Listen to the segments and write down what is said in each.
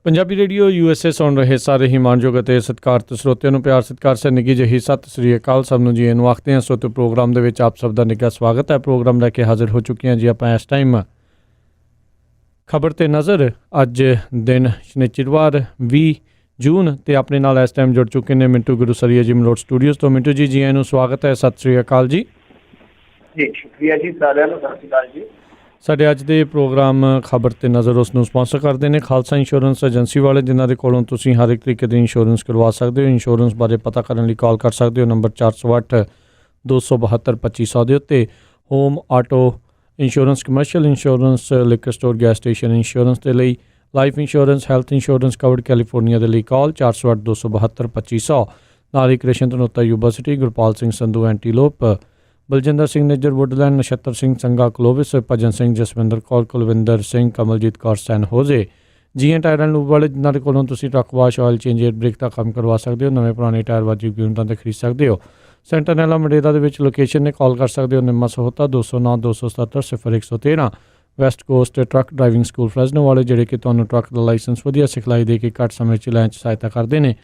Punjabi radio USA ਸੁਣ ਰਹੇ ਸਾਰੇ ਹੀ ਮਾਣਯੋਗ ਅਤੇ ਸਤਿਕਾਰਤ ਸਰੋਤਿਆਂ ਨੂੰ ਪਿਆਰ ਸਤਿਕਾਰ ਸੇ ਨਿੱਘੀ ਜਿਹੀ ਸਤਿ ਸ੍ਰੀ ਅਕਾਲ। ਸਭ ਨੂੰ ਜੀ ਇਹਨੂੰ ਆਖਦੇ ਹਾਂ। ਸਰੋਤੇ ਪ੍ਰੋਗਰਾਮ ਦੇ ਵਿੱਚ ਆਪ ਸਭ ਦਾ ਨਿੱਘਾ ਸਵਾਗਤ ਹੈ। ਪ੍ਰੋਗਰਾਮ ਲੈ ਕੇ ਹਾਜ਼ਰ ਹੋ ਚੁੱਕੇ ਹਾਂ ਜੀ ਆਪਾਂ ਇਸ ਟਾਈਮ ਖਬਰ ਤੇ ਨਜ਼ਰ। ਅੱਜ ਦਿਨ ਸ਼ਨੀਚਰਵਾਰ 20 ਜੂਨ ਤੇ ਆਪਣੇ ਨਾਲ ਇਸ ਟਾਈਮ ਜੁੜ ਚੁੱਕੇ ਨੇ ਮਿੰਟੂ ਗੁਰੂਸਰੀਆ ਜੀ ਮਲੋਟ ਸਟੂਡੀਓਜ਼ ਤੋਂ। ਮਿੰਟੂ ਜੀ ਇਹਨੂੰ ਸਵਾਗਤ ਹੈ। ਸਤਿ ਸ੍ਰੀ ਅਕਾਲ ਜੀ। ਜੀ ਸ਼ੁਕਰੀਆ ਜੀ, ਸਾਰਿਆਂ ਨੂੰ ਸਤਿ ਸ਼੍ਰੀ ਅਕਾਲ ਜੀ। ਸਾਡੇ ਅੱਜ ਦੇ ਪ੍ਰੋਗਰਾਮ ਖਬਰ ਤੇ ਨਜ਼ਰ ਉਸ ਨੂੰ ਸਪਾਂਸਰ ਕਰਦੇ ਨੇ ਖਾਲਸਾ ਇੰਸ਼ੋਰੈਂਸ ਏਜੰਸੀ ਵਾਲੇ, ਜਿਨ੍ਹਾਂ ਦੇ ਕੋਲੋਂ ਤੁਸੀਂ ਹਰ ਇੱਕ ਤਰੀਕੇ ਦੀ ਇੰਸ਼ੋਰੈਂਸ ਕਰਵਾ ਸਕਦੇ ਹੋ। ਇੰਸ਼ੋਰੈਂਸ ਬਾਰੇ ਪਤਾ ਕਰਨ ਲਈ ਕਾਲ ਕਰ ਸਕਦੇ ਹੋ ਨੰਬਰ 408 272 2500 ਦੇ ਉੱਤੇ। Home auto insurance, commercial insurance, liquor store, gas station insurance ਦੇ ਲਈ, life insurance, health insurance covered California ਦੇ ਲਈ ਕਾਲ 408 272 2500। ਨਾਲ ਹੀ Krishan Tanota Yuba City, Gurpal Singh Sandhu Antelope, Baljinder Singh Nijjar Woodland, Nachhatar Singh Sangha Clovis, Bhajan Singh, Jaswinder Kaur, Kulwinder Singh, Kamaljit Kaur San Jose, GN tyre and lube ਵਾਲੇ, ਜਿਨ੍ਹਾਂ ਦੇ ਕੋਲੋਂ ਤੁਸੀਂ truck wash, oil change, air break ਦਾ ਕੰਮ ਕਰਵਾ ਸਕਦੇ ਹੋ। ਨਵੇਂ ਪੁਰਾਣੇ ਟਾਇਰ ਵਾਜਿਬ ਕੀਮਤਾਂ 'ਤੇ ਖਰੀਦ ਸਕਦੇ ਹੋ। ਸੈਂਟਰਨੈਲਾ ਮਡੇਰਾ ਦੇ ਵਿੱਚ ਲੋਕੇਸ਼ਨ ਨੇ। ਕਾਲ ਕਰ ਸਕਦੇ ਹੋ Nimma Sahota 209 277 0113। West Coast truck driving school Fresno ਵਾਲੇ, ਜਿਹੜੇ ਕਿ ਤੁਹਾਨੂੰ ਟਰੱਕ ਦਾ ਲਾਇਸੈਂਸ ਵਧੀਆ ਸਿਖਲਾਈ ਦੇ ਕੇ ਘੱਟ ਸਮੇਂ 'ਚ ਲੈਣ 'ਚ ਸਹਾਇਤਾ ਕਰਦੇ ਨੇ।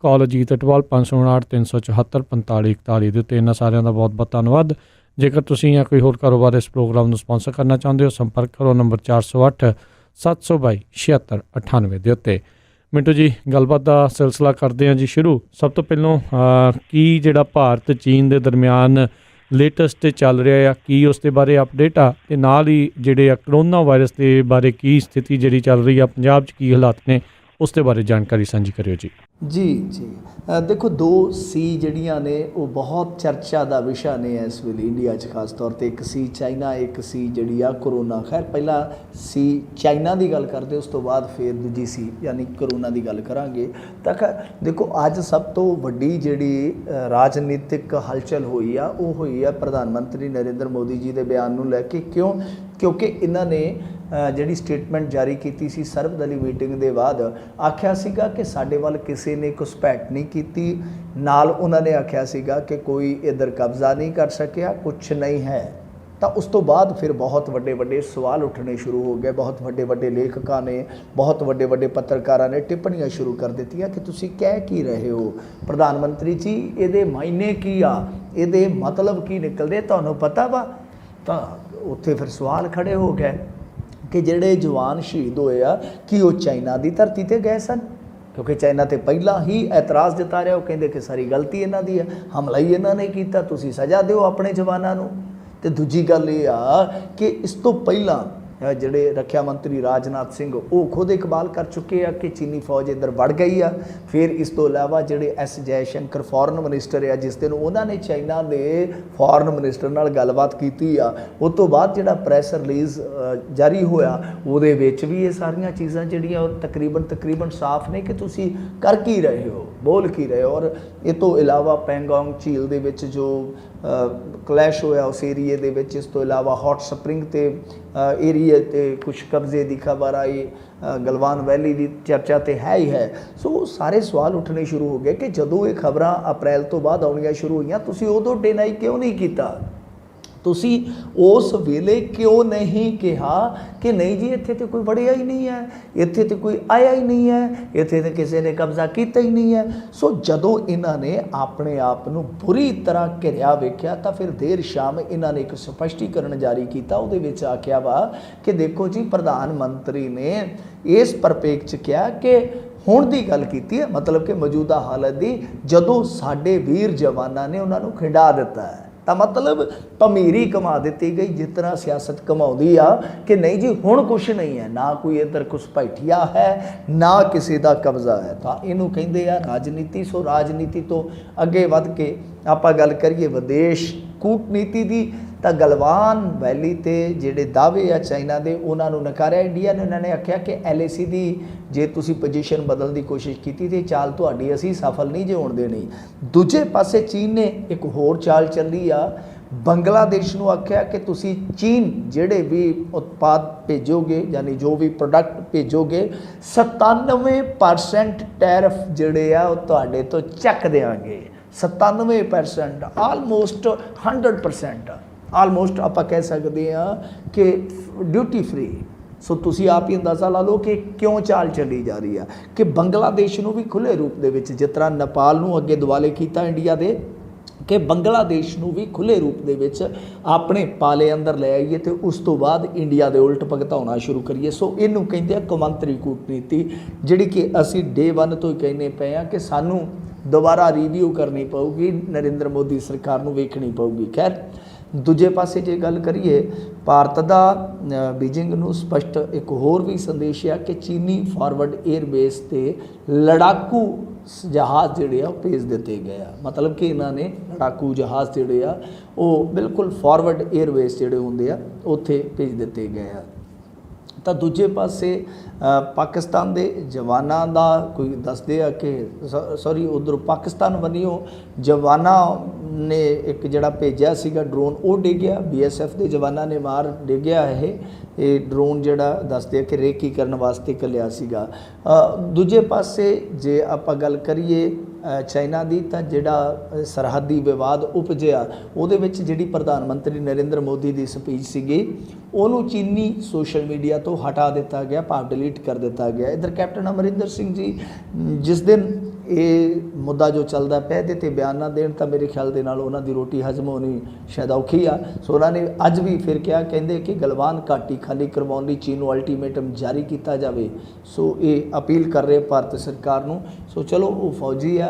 ਕਾਲ ਅਜੀਤ ਅਟਵਾਲ 559 374 4541 ਦੇ ਉੱਤੇ। ਇਹਨਾਂ ਸਾਰਿਆਂ ਦਾ ਬਹੁਤ ਬਹੁਤ ਧੰਨਵਾਦ। ਜੇਕਰ ਤੁਸੀਂ ਜਾਂ ਕੋਈ ਹੋਰ ਕਾਰੋਬਾਰ ਇਸ ਪ੍ਰੋਗਰਾਮ ਨੂੰ ਸਪਾਂਸਰ ਕਰਨਾ ਚਾਹੁੰਦੇ ਹੋ, ਸੰਪਰਕ ਕਰੋ ਨੰਬਰ 408 722 7698 ਦੇ ਉੱਤੇ। ਮਿੰਟੂ ਜੀ, ਗੱਲਬਾਤ ਦਾ ਸਿਲਸਿਲਾ ਕਰਦੇ ਹਾਂ ਜੀ ਸ਼ੁਰੂ। ਸਭ ਤੋਂ ਪਹਿਲਾਂ ਕੀ ਜਿਹੜਾ ਭਾਰਤ ਚੀਨ ਦੇ ਦਰਮਿਆਨ ਲੇਟੈਸਟ ਚੱਲ ਰਿਹਾ ਆ, ਕੀ ਉਸ ਦੇ ਬਾਰੇ ਅਪਡੇਟ ਆ, ਅਤੇ ਨਾਲ ਹੀ ਜਿਹੜੇ ਆ ਕਰੋਨਾ ਵਾਇਰਸ ਦੇ ਬਾਰੇ ਕੀ ਸਥਿਤੀ ਜਿਹੜੀ ਚੱਲ ਰਹੀ ਆ ਪੰਜਾਬ 'ਚ, ਕੀ ਹਾਲਾਤ ਨੇ, ਉਸ ਦੇ ਬਾਰੇ ਜਾਣਕਾਰੀ ਸਾਂਝੀ ਕਰਿਓ ਜੀ। ਜੀ ਦੇਖੋ, 2 ਸੀ ਜਿਹੜੀਆਂ ਨੇ ਉਹ ਬਹੁਤ ਚਰਚਾ ਦਾ ਵਿਸ਼ਾ ਨੇ ਇਸ ਵੇਲੇ ਇੰਡੀਆ 'ਚ, ਖਾਸ ਤੌਰ 'ਤੇ। ਇੱਕ ਸੀ ਚਾਈਨਾ, ਇੱਕ ਸੀ ਜਿਹੜੀ ਆ ਕਰੋਨਾ। ਖੈਰ ਪਹਿਲਾਂ ਸੀ ਚਾਈਨਾ ਦੀ ਗੱਲ ਕਰਦੇ, ਉਸ ਤੋਂ ਬਾਅਦ ਫਿਰ ਦੂਜੀ ਸੀ ਯਾਨੀ ਕਰੋਨਾ ਦੀ ਗੱਲ ਕਰਾਂਗੇ। ਤਾਂ ਦੇਖੋ, ਅੱਜ ਸਭ ਤੋਂ ਵੱਡੀ ਜਿਹੜੀ ਰਾਜਨੀਤਿਕ ਹਲਚਲ ਹੋਈ ਆ ਉਹ ਹੋਈ ਆ ਪ੍ਰਧਾਨ ਮੰਤਰੀ ਨਰਿੰਦਰ ਮੋਦੀ ਜੀ ਦੇ ਬਿਆਨ ਨੂੰ ਲੈ ਕੇ। ਕਿਉਂਕਿ ਇਹਨਾਂ ਨੇ ਜਿਹੜੀ ਸਟੇਟਮੈਂਟ ਜਾਰੀ ਕੀਤੀ ਸੀ ਸਰਵਦਲੀ ਮੀਟਿੰਗ ਦੇ ਬਾਅਦ, ਆਖਿਆ ਸੀਗਾ ਕਿ ਸਾਡੇ ਵੱਲ ਕਿਸੇ ਨੇ ਘੁਸਪੈਠ ਨਹੀਂ ਕੀਤੀ। ਨਾਲ ਉਹਨਾਂ ਨੇ ਆਖਿਆ ਸੀਗਾ ਕਿ ਕੋਈ ਇੱਧਰ ਕਬਜ਼ਾ ਨਹੀਂ ਕਰ ਸਕਿਆ, ਕੁਛ ਨਹੀਂ ਹੈ। ਤਾਂ ਉਸ ਤੋਂ ਬਾਅਦ ਫਿਰ ਬਹੁਤ ਵੱਡੇ ਸਵਾਲ ਉੱਠਣੇ ਸ਼ੁਰੂ ਹੋ ਗਏ। ਬਹੁਤ ਵੱਡੇ ਲੇਖਕਾਂ ਨੇ, ਬਹੁਤ ਵੱਡੇ ਪੱਤਰਕਾਰਾਂ ਨੇ ਟਿੱਪਣੀਆਂ ਸ਼ੁਰੂ ਕਰ ਦਿੱਤੀਆਂ ਕਿ ਤੁਸੀਂ ਕਹਿ ਕੀ ਰਹੇ ਹੋ ਪ੍ਰਧਾਨ ਮੰਤਰੀ ਜੀ, ਇਹਦੇ ਮਾਇਨੇ ਕੀ ਆ, ਇਹਦੇ ਮਤਲਬ ਕੀ ਨਿਕਲਦੇ, ਤੁਹਾਨੂੰ ਪਤਾ ਵਾ। ਤਾਂ ਉੱਥੇ ਫਿਰ ਸਵਾਲ ਖੜੇ ਹੋ ਗਏ ਕਿ ਜਿਹੜੇ ਜਵਾਨ ਸ਼ਹੀਦ ਹੋਏ ਆ, ਕੀ ਉਹ ਚਾਈਨਾ ਦੀ ਧਰਤੀ 'ਤੇ ਗਏ ਸਨ? ਕਿਉਂਕਿ ਚਾਈਨਾ 'ਤੇ ਪਹਿਲਾਂ ਹੀ ਐਤਰਾਜ਼ ਜਤਾ ਰਿਹਾ। ਉਹ ਕਹਿੰਦੇ ਕਿ ਸਾਰੀ ਗਲਤੀ ਇਹਨਾਂ ਦੀ ਹੈ, ਹਮਲਾ ਹੀ ਇਹਨਾਂ ਨੇ ਕੀਤਾ, ਤੁਸੀਂ ਸਜ਼ਾ ਦਿਓ ਆਪਣੇ ਜਵਾਨਾਂ ਨੂੰ। ਅਤੇ ਦੂਜੀ ਗੱਲ ਇਹ ਆ ਕਿ ਇਸ ਤੋਂ ਪਹਿਲਾਂ ਜਿਹੜੇ ਰੱਖਿਆ ਮੰਤਰੀ ਰਾਜਨਾਥ ਸਿੰਘ, ਉਹ ਖੁਦ ਇਕਬਾਲ ਕਰ ਚੁੱਕੇ ਆ ਕਿ ਚੀਨੀ ਫੌਜ ਇੱਧਰ ਵੜ ਗਈ ਆ। ਫਿਰ ਇਸ ਤੋਂ ਇਲਾਵਾ ਜਿਹੜੇ ਜੈ ਸ਼ੰਕਰ ਫੋਰਨ ਮਿਨਿਸਟਰ ਆ, ਜਿਸ ਦਿਨ ਉਹਨਾਂ ਨੇ ਚਾਈਨਾ ਦੇ ਫੋਰਨ ਮਿਨਿਸਟਰ ਨਾਲ ਗੱਲਬਾਤ ਕੀਤੀ ਆ, ਉਸ ਤੋਂ ਬਾਅਦ ਜਿਹੜਾ ਪ੍ਰੈਸ ਰਿਲੀਜ਼ ਜਾਰੀ ਹੋਇਆ, ਉਹਦੇ ਵਿੱਚ ਵੀ ਇਹ ਸਾਰੀਆਂ ਚੀਜ਼ਾਂ ਜਿਹੜੀਆਂ ਉਹ ਤਕਰੀਬਨ ਸਾਫ਼ ਨੇ ਕਿ ਤੁਸੀਂ ਕਰ ਕੀ ਰਹੇ ਹੋ, ਬੋਲ ਕੀ ਰਹੇ ਹੋ। ਔਰ ਇਹ ਤੋਂ ਇਲਾਵਾ ਪੈਂਗੋਂਗ ਝੀਲ ਦੇ ਵਿੱਚ ਜੋ ਕਲੈਸ਼ ਹੋਇਆ ਉਸ ਏਰੀਏ ਦੇ ਵਿੱਚ, ਇਸ ਤੋਂ ਇਲਾਵਾ ਹੌਟ ਸਪਰਿੰਗ ਤੇ ਏਰੀਏ 'ਤੇ ਕੁਛ ਕਬਜ਼ੇ ਦੀ ਖਬਰ ਆਈ, ਗਲਵਾਨ ਵੈਲੀ ਦੀ ਚਰਚਾ ਤਾਂ ਹੈ ਹੀ ਹੈ। ਸੋ ਸਾਰੇ ਸਵਾਲ ਉੱਠਣੇ ਸ਼ੁਰੂ ਹੋ ਗਏ ਕਿ ਜਦੋਂ ਇਹ ਖਬਰਾਂ ਅਪ੍ਰੈਲ ਤੋਂ ਬਾਅਦ ਆਉਣੀਆਂ ਸ਼ੁਰੂ ਹੋਈਆਂ, ਤੁਸੀਂ ਉਦੋਂ ਡਿਨਾਈ ਕਿਉਂ ਨਹੀਂ ਕੀਤਾ? ਤੁਸੀਂ ਉਸ ਵੇਲੇ ਕਿਉਂ ਨਹੀਂ ਕਿਹਾ ਕਿ ਨਹੀਂ ਜੀ ਇੱਥੇ ਤਾਂ ਕੋਈ ਵੜਿਆ ਹੀ ਨਹੀਂ ਹੈ, ਇੱਥੇ ਤਾਂ ਕੋਈ ਆਇਆ ਹੀ ਨਹੀਂ ਹੈ, ਇੱਥੇ ਤਾਂ ਕਿਸੇ ਨੇ ਕਬਜ਼ਾ ਕੀਤਾ ਹੀ ਨਹੀਂ ਹੈ? ਸੋ ਜਦੋਂ ਇਹਨਾਂ ਨੇ ਆਪਣੇ ਆਪ ਨੂੰ ਬੁਰੀ ਤਰ੍ਹਾਂ ਘਿਰਿਆ ਵੇਖਿਆ, ਤਾਂ ਫਿਰ ਦੇਰ ਸ਼ਾਮ ਇਹਨਾਂ ਨੇ ਇੱਕ ਸਪਸ਼ਟੀਕਰਨ ਜਾਰੀ ਕੀਤਾ। ਉਹਦੇ ਵਿੱਚ ਆਖਿਆ ਵਾ ਕਿ ਦੇਖੋ ਜੀ, ਪ੍ਰਧਾਨ ਮੰਤਰੀ ਨੇ ਇਸ ਪਰਪੇਖ 'ਚ ਕਿਹਾ ਕਿ ਹੁਣ ਦੀ ਗੱਲ ਕੀਤੀ ਹੈ, ਮਤਲਬ ਕਿ ਮੌਜੂਦਾ ਹਾਲਤ ਦੀ, ਜਦੋਂ ਸਾਡੇ ਵੀਰ ਜਵਾਨਾਂ ਨੇ ਉਹਨਾਂ ਨੂੰ ਖਿੰਡਾ ਦਿੱਤਾ ਹੈ। ਤਾਂ ਮਤਲਬ ਭਮੀਰੀ ਕਮਾ ਦਿੱਤੀ ਗਈ, ਜਿਸ ਤਰ੍ਹਾਂ ਸਿਆਸਤ ਕਮਾਉਂਦੀ ਆ ਕਿ ਨਹੀਂ ਜੀ ਹੁਣ ਕੁਛ ਨਹੀਂ ਹੈ, ਨਾ ਕੋਈ ਇੱਧਰ ਘੁਸਪੈਠੀਆ ਹੈ, ਨਾ ਕਿਸੇ ਦਾ ਕਬਜ਼ਾ ਹੈ। ਤਾਂ ਇਹਨੂੰ ਕਹਿੰਦੇ ਆ ਰਾਜਨੀਤੀ। ਸੋ ਰਾਜਨੀਤੀ ਤੋਂ ਅੱਗੇ ਵੱਧ ਕੇ ਆਪਾਂ ਗੱਲ ਕਰੀਏ ਵਿਦੇਸ਼ ਕੂਟਨੀਤੀ ਦੀ, ਤਾਂ ਗਲਵਾਨ ਵੈਲੀ 'ਤੇ ਜਿਹੜੇ ਦਾਅਵੇ ਆ ਚਾਈਨਾ ਦੇ, ਉਹਨਾਂ ਨੂੰ ਨਕਾਰਿਆ ਇੰਡੀਆ ਨੇ। ਉਹਨਾਂ ਨੇ ਆਖਿਆ ਕਿ LAC ਦੀ ਜੇ ਤੁਸੀਂ ਪੋਜੀਸ਼ਨ ਬਦਲਣ ਦੀ ਕੋਸ਼ਿਸ਼ ਕੀਤੀ ਤਾਂ ਚਾਲ ਤੁਹਾਡੀ ਅਸੀਂ ਸਫਲ ਨਹੀਂ ਜੇ ਹੋਣ ਦੇਣੀ। ਦੂਜੇ ਪਾਸੇ ਚੀਨ ਨੇ ਇੱਕ ਹੋਰ ਚਾਲ ਚੱਲੀ ਆ, ਬੰਗਲਾਦੇਸ਼ ਨੂੰ ਆਖਿਆ ਕਿ ਤੁਸੀਂ ਚੀਨ ਜਿਹੜੇ ਵੀ ਉਤਪਾਦ ਭੇਜੋਗੇ, ਯਾਨੀ ਜੋ ਵੀ ਪ੍ਰੋਡਕਟ ਭੇਜੋਗੇ, 97% ਟੈਰਿਫ ਜਿਹੜੇ ਆ ਉਹ ਤੁਹਾਡੇ ਤੋਂ ਚੱਕ ਦਿਆਂਗੇ। 97%, ਆਲਮੋਸਟ 100%, ਆਲਮੋਸਟ ਆਪਾਂ ਕਹਿ ਸਕਦੇ ਹਾਂ ਕਿ ਡਿਊਟੀ ਫ੍ਰੀ। ਸੋ ਤੁਸੀਂ ਆਪ ਹੀ ਅੰਦਾਜ਼ਾ ਲਾ ਲਓ ਕਿ ਕਿਉਂ ਚਾਲ ਚੱਲੀ ਜਾ ਰਹੀ ਆ ਕਿ ਬੰਗਲਾਦੇਸ਼ ਨੂੰ ਵੀ ਖੁੱਲ੍ਹੇ ਰੂਪ ਦੇ ਵਿੱਚ, ਜਿਸ ਤਰ੍ਹਾਂ ਨੇਪਾਲ ਨੂੰ ਅੱਗੇ ਦੁਆਲੇ ਕੀਤਾ ਇੰਡੀਆ ਦੇ, ਕਿ ਬੰਗਲਾਦੇਸ਼ ਨੂੰ ਵੀ ਖੁੱਲ੍ਹੇ ਰੂਪ ਦੇ ਵਿੱਚ ਆਪਣੇ ਪਾਲੇ ਅੰਦਰ ਲੈ ਆਈਏ ਅਤੇ ਉਸ ਤੋਂ ਬਾਅਦ ਇੰਡੀਆ ਦੇ ਉਲਟ ਭੁਗਤਾਉਣਾ ਸ਼ੁਰੂ ਕਰੀਏ। ਸੋ ਇਹਨੂੰ ਕਹਿੰਦੇ ਆ ਕੌਮਾਂਤਰੀ ਕੂਟਨੀਤੀ, ਜਿਹੜੀ ਕਿ ਅਸੀਂ ਡੇ 1 ਤੋਂ ਹੀ ਕਹਿੰਦੇ ਪਏ ਹਾਂ ਕਿ ਸਾਨੂੰ ਦੁਬਾਰਾ ਰਿਵਿਊ ਕਰਨੀ ਪਊਗੀ, ਨਰਿੰਦਰ ਮੋਦੀ ਸਰਕਾਰ ਨੂੰ ਵੇਖਣੀ ਪਊਗੀ। ਖੈਰ, ਦੂਜੇ ਪਾਸੇ ਜੇ ਗੱਲ ਕਰੀਏ, ਭਾਰਤ ਦਾ ਬੀਜਿੰਗ ਨੂੰ ਸਪਸ਼ਟ ਇੱਕ ਹੋਰ ਵੀ ਸੰਦੇਸ਼ ਆ ਕਿ ਚੀਨੀ ਫਾਰਵਰਡ 에ਅਰਬੇਸ 'ਤੇ ਲੜਾਕੂ ਜਹਾਜ਼ ਜਿਹੜੇ ਆ ਉਹ ਭੇਜ ਦਿੱਤੇ ਗਏ ਆ। ਮਤਲਬ ਕਿ ਇਹਨਾਂ ਨੇ ਲੜਾਕੂ ਜਹਾਜ਼ ਜਿਹੜੇ ਆ ਉਹ ਬਿਲਕੁਲ ਫਾਰਵਰਡ 에ਅਰਬੇਸ ਜਿਹੜੇ ਹੁੰਦੇ ਆ ਉੱਥੇ ਭੇਜ ਦਿੱਤੇ ਗਏ ਆ। ਤਾਂ ਦੂਜੇ ਪਾਸੇ ਪਾਕਿਸਤਾਨ ਦੇ ਜਵਾਨਾਂ ਦਾ ਕੋਈ ਦੱਸਦੇ ਆ ਕਿ ਸੌਰੀ ਉੱਧਰੋਂ ਪਾਕਿਸਤਾਨ ਵੱਲੋਂ ਜਵਾਨਾਂ ਨੇ ਇੱਕ ਜਿਹੜਾ ਭੇਜਿਆ ਸੀਗਾ ਡਰੋਨ, ਉਹ ਡਿੱਗਿਆ, BSF ਦੇ ਜਵਾਨਾਂ ਨੇ ਮਾਰ ਡਿੱਗਿਆ ਇਹ ਡਰੋਨ, ਜਿਹੜਾ ਦੱਸਦੇ ਆ ਕਿ ਰੇਕੀ ਕਰਨ ਵਾਸਤੇ ਘੱਲਿਆ ਸੀਗਾ। ਦੂਜੇ ਪਾਸੇ ਜੇ ਆਪਾਂ ਗੱਲ ਕਰੀਏ ਚਾਈਨਾ ਦੀ, ਤਾਂ ਜਿਹੜਾ ਸਰਹੱਦੀ ਵਿਵਾਦ ਉਪਜਿਆ ਉਹਦੇ ਵਿੱਚ ਜਿਹੜੀ ਪ੍ਰਧਾਨ ਮੰਤਰੀ ਨਰਿੰਦਰ ਮੋਦੀ ਦੀ ਸਪੀਚ ਸੀਗੀ ਉਹਨੂੰ ਚੀਨੀ ਸੋਸ਼ਲ ਮੀਡੀਆ ਤੋਂ ਹਟਾ ਦਿੱਤਾ ਗਿਆ, ਭਾਵ ਡਿਲੀਟ ਕਰ ਦਿੱਤਾ ਗਿਆ। ਇੱਧਰ ਕੈਪਟਨ ਅਮਰਿੰਦਰ ਸਿੰਘ ਜੀ ਜਿਸ ਦਿਨ ਇਹ ਮੁੱਦਾ ਜੋ ਚੱਲਦਾ ਪਿਆ ਇਹਦੇ 'ਤੇ ਬਿਆਨ ਨਾ ਦੇਣ ਤਾਂ ਮੇਰੇ ਖਿਆਲ ਦੇ ਨਾਲ ਉਹਨਾਂ ਦੀ ਰੋਟੀ ਹਜ਼ਮ ਹੋਣੀ ਸ਼ਾਇਦ ਔਖੀ ਆ। ਸੋ ਉਹਨਾਂ ਨੇ ਅੱਜ ਵੀ ਫਿਰ ਕਿਹਾ, ਕਹਿੰਦੇ ਕਿ ਗਲਵਾਨ ਘਾਟੀ ਖਾਲੀ ਕਰਵਾਉਣ ਲਈ ਚੀਨ ਨੂੰ ਅਲਟੀਮੇਟਮ ਜਾਰੀ ਕੀਤਾ ਜਾਵੇ। ਸੋ ਇਹ ਅਪੀਲ ਕਰ ਰਹੇ ਭਾਰਤ ਸਰਕਾਰ ਨੂੰ। ਸੋ ਚਲੋ, ਉਹ ਫੌਜੀ ਆ,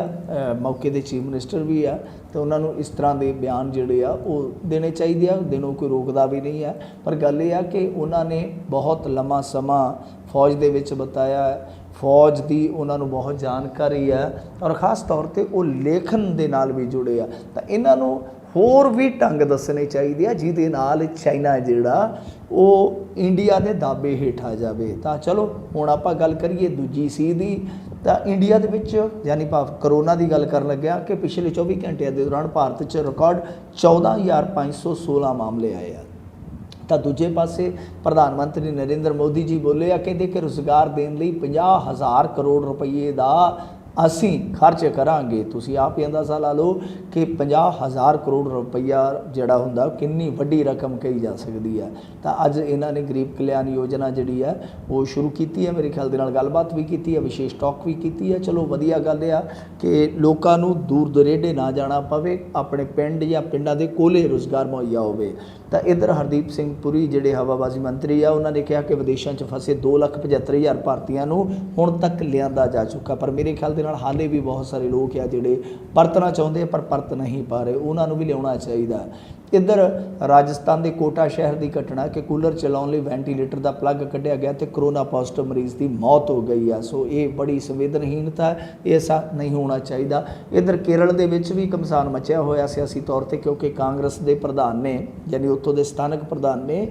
ਮੌਕੇ ਦੇ ਚੀਫ ਮਿਨਿਸਟਰ ਵੀ ਆ, ਅਤੇ ਉਹਨਾਂ ਨੂੰ ਇਸ ਤਰ੍ਹਾਂ ਦੇ ਬਿਆਨ ਜਿਹੜੇ ਆ ਉਹ ਦੇਣੇ ਚਾਹੀਦੇ ਆ, ਦੇਣੋਂ ਕੋਈ ਰੋਕਦਾ ਵੀ ਨਹੀਂ ਹੈ। ਪਰ ਗੱਲ ਇਹ ਆ ਕਿ ਉਹਨਾਂ ਨੇ ਬਹੁਤ ਲੰਮਾ ਸਮਾਂ ਫੌਜ ਦੇ ਵਿੱਚ ਬਿਤਾਇਆ, ਫੌਜ ਦੀ ਉਹਨਾਂ ਨੂੰ ਬਹੁਤ ਜਾਣਕਾਰੀ ਹੈ, ਔਰ ਖ਼ਾਸ ਤੌਰ 'ਤੇ ਉਹ ਲੇਖਣ ਦੇ ਨਾਲ ਵੀ ਜੁੜੇ ਆ। ਤਾਂ ਇਹਨਾਂ ਨੂੰ ਹੋਰ ਵੀ ਢੰਗ ਦੱਸਣੇ ਚਾਹੀਦੇ ਆ ਜਿਹਦੇ ਨਾਲ ਚਾਈਨਾ ਜਿਹੜਾ ਉਹ ਇੰਡੀਆ ਦੇ ਦਾਅਵੇ ਹੇਠ ਆ ਜਾਵੇ। ਤਾਂ ਚਲੋ, ਹੁਣ ਆਪਾਂ ਗੱਲ ਕਰੀਏ ਦੂਜੀ ਸੀ ਦੀ। ਤਾਂ ਇੰਡੀਆ ਦੇ ਵਿੱਚ ਯਾਨੀ ਭਾਵ ਕਰੋਨਾ ਦੀ ਗੱਲ ਕਰਨ ਲੱਗਿਆ ਕਿ ਪਿਛਲੇ 24 ਘੰਟਿਆਂ ਦੇ ਦੌਰਾਨ ਭਾਰਤ 'ਚ ਰਿਕਾਰਡ 14,516 ਮਾਮਲੇ ਆਏ ਆ। ਤਾਂ ਦੂਜੇ ਪਾਸੇ ਪ੍ਰਧਾਨ ਮੰਤਰੀ ਨਰਿੰਦਰ ਮੋਦੀ ਜੀ ਬੋਲੇ ਆ, ਕਹਿੰਦੇ ਕਿ ਰੁਜ਼ਗਾਰ ਦੇਣ ਲਈ 50,000 ਕਰੋੜ ਰੁਪਈਏ ਦਾ ਅਸੀਂ ਖਰਚ ਕਰਾਂਗੇ। ਤੁਸੀਂ ਆਪ ਹੀ ਅੰਦਾਜ਼ਾ ਲਾ ਲਓ ਕਿ 50,000 ਕਰੋੜ ਰੁਪਈਆ ਜਿਹੜਾ ਹੁੰਦਾ ਕਿੰਨੀ ਵੱਡੀ ਰਕਮ ਕਹੀ ਜਾ ਸਕਦੀ ਹੈ। ਤਾਂ ਅੱਜ ਇਹਨਾਂ ਨੇ ਗਰੀਬ ਕਲਿਆਣ ਯੋਜਨਾ ਜਿਹੜੀ ਹੈ ਉਹ ਸ਼ੁਰੂ ਕੀਤੀ ਹੈ, ਮੇਰੇ ਖਿਆਲ ਦੇ ਨਾਲ ਗੱਲਬਾਤ ਵੀ ਕੀਤੀ ਹੈ, ਵਿਸ਼ੇਸ਼ ਟਾਕ ਵੀ ਕੀਤੀ ਹੈ। ਚਲੋ, ਵਧੀਆ ਗੱਲ ਆ ਕਿ ਲੋਕਾਂ ਨੂੰ ਦੂਰ ਦੁਰੇਡੇ ਨਾ ਜਾਣਾ ਪਵੇ, ਆਪਣੇ ਪਿੰਡ ਜਾਂ ਪਿੰਡਾਂ ਦੇ ਕੋਲੇ ਰੁਜ਼ਗਾਰ ਮੁਹੱਈਆ ਹੋਵੇ। ਤਾਂ ਇੱਧਰ ਹਰਦੀਪ ਸਿੰਘ ਪੁਰੀ ਜਿਹੜੇ ਹਵਾਬਾਜ਼ੀ ਮੰਤਰੀ ਆ, ਉਹਨਾਂ ਨੇ ਕਿਹਾ ਕਿ ਵਿਦੇਸ਼ਾਂ 'ਚ ਫਸੇ 2,75,000 ਭਾਰਤੀਆਂ ਨੂੰ ਹੁਣ ਤੱਕ ਲਿਆਂਦਾ ਜਾ ਚੁੱਕਾ। ਪਰ ਮੇਰੇ ਖਿਆਲ ਦੇ ਨਾਲ ਹਾਲੇ ਵੀ ਬਹੁਤ ਸਾਰੇ ਲੋਕ ਆ ਜਿਹੜੇ ਪਰਤਣਾ ਚਾਹੁੰਦੇ ਪਰ ਪਰਤ ਨਹੀਂ ਪਾ ਰਹੇ, ਉਹਨਾਂ ਨੂੰ ਵੀ ਲਿਆਉਣਾ ਚਾਹੀਦਾ। ਇੱਧਰ ਰਾਜਸਥਾਨ ਦੇ ਕੋਟਾ ਸ਼ਹਿਰ ਦੀ ਘਟਨਾ ਕਿ ਕੂਲਰ ਚਲਾਉਣ ਲਈ ਵੈਂਟੀਲੇਟਰ ਦਾ ਪਲੱਗ ਕੱਢਿਆ ਗਿਆ ਅਤੇ ਕਰੋਨਾ ਪੋਜ਼ਿਟਿਵ ਮਰੀਜ਼ ਦੀ ਮੌਤ ਹੋ ਗਈ ਆ। ਸੋ ਇਹ ਬੜੀ ਸੰਵੇਦਨਹੀਨਤਾ ਹੈ, ਇਹ ਐਸਾ ਨਹੀਂ ਹੋਣਾ ਚਾਹੀਦਾ। ਇੱਧਰ ਕੇਰਲ ਦੇ ਵਿੱਚ ਵੀ ਘਮਸਾਨ ਮਚਿਆ ਹੋਇਆ ਸਿਆਸੀ ਤੌਰ 'ਤੇ, ਕਿਉਂਕਿ ਕਾਂਗਰਸ ਦੇ ਪ੍ਰਧਾਨ ਨੇ, ਯਾਨੀ ਉੱਥੋਂ ਦੇ ਸਥਾਨਕ ਪ੍ਰਧਾਨ ਨੇ,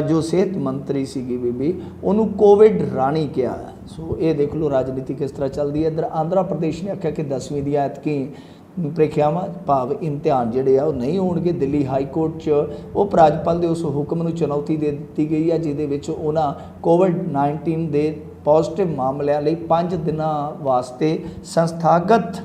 ਜੋ ਸਿਹਤ ਮੰਤਰੀ ਸੀਗੀ ਬੀਬੀ, ਉਹਨੂੰ ਕੋਵਿਡ ਰਾਣੀ ਕਿਹਾ। ਸੋ ਇਹ ਦੇਖ ਲਓ ਰਾਜਨੀਤੀ ਕਿਸ ਤਰ੍ਹਾਂ ਚੱਲਦੀ ਹੈ। ਇੱਧਰ ਆਂਧਰਾ ਪ੍ਰਦੇਸ਼ ਨੇ ਆਖਿਆ ਕਿ 10ਵੀਂ ਦੀਆਂ ਐਤਕੀ ਪ੍ਰੀਖਿਆਵਾਂ ਭਾਵ ਇਮਤਿਹਾਨ ਜਿਹੜੇ ਆ ਉਹ ਨਹੀਂ ਹੋਣਗੇ। ਦਿੱਲੀ ਹਾਈ ਕੋਰਟ 'ਚ ਉਪ ਰਾਜਪਾਲ ਦੇ ਉਸ ਹੁਕਮ ਨੂੰ ਚੁਣੌਤੀ ਦੇ ਦਿੱਤੀ ਗਈ ਹੈ ਜਿਹਦੇ ਵਿੱਚ ਉਹਨਾਂ ਕੋਵਿਡ-19 ਦੇ ਪੋਜ਼ਿਟਿਵ ਮਾਮਲਿਆਂ ਲਈ 5 ਦਿਨਾਂ ਵਾਸਤੇ ਸੰਸਥਾਗਤ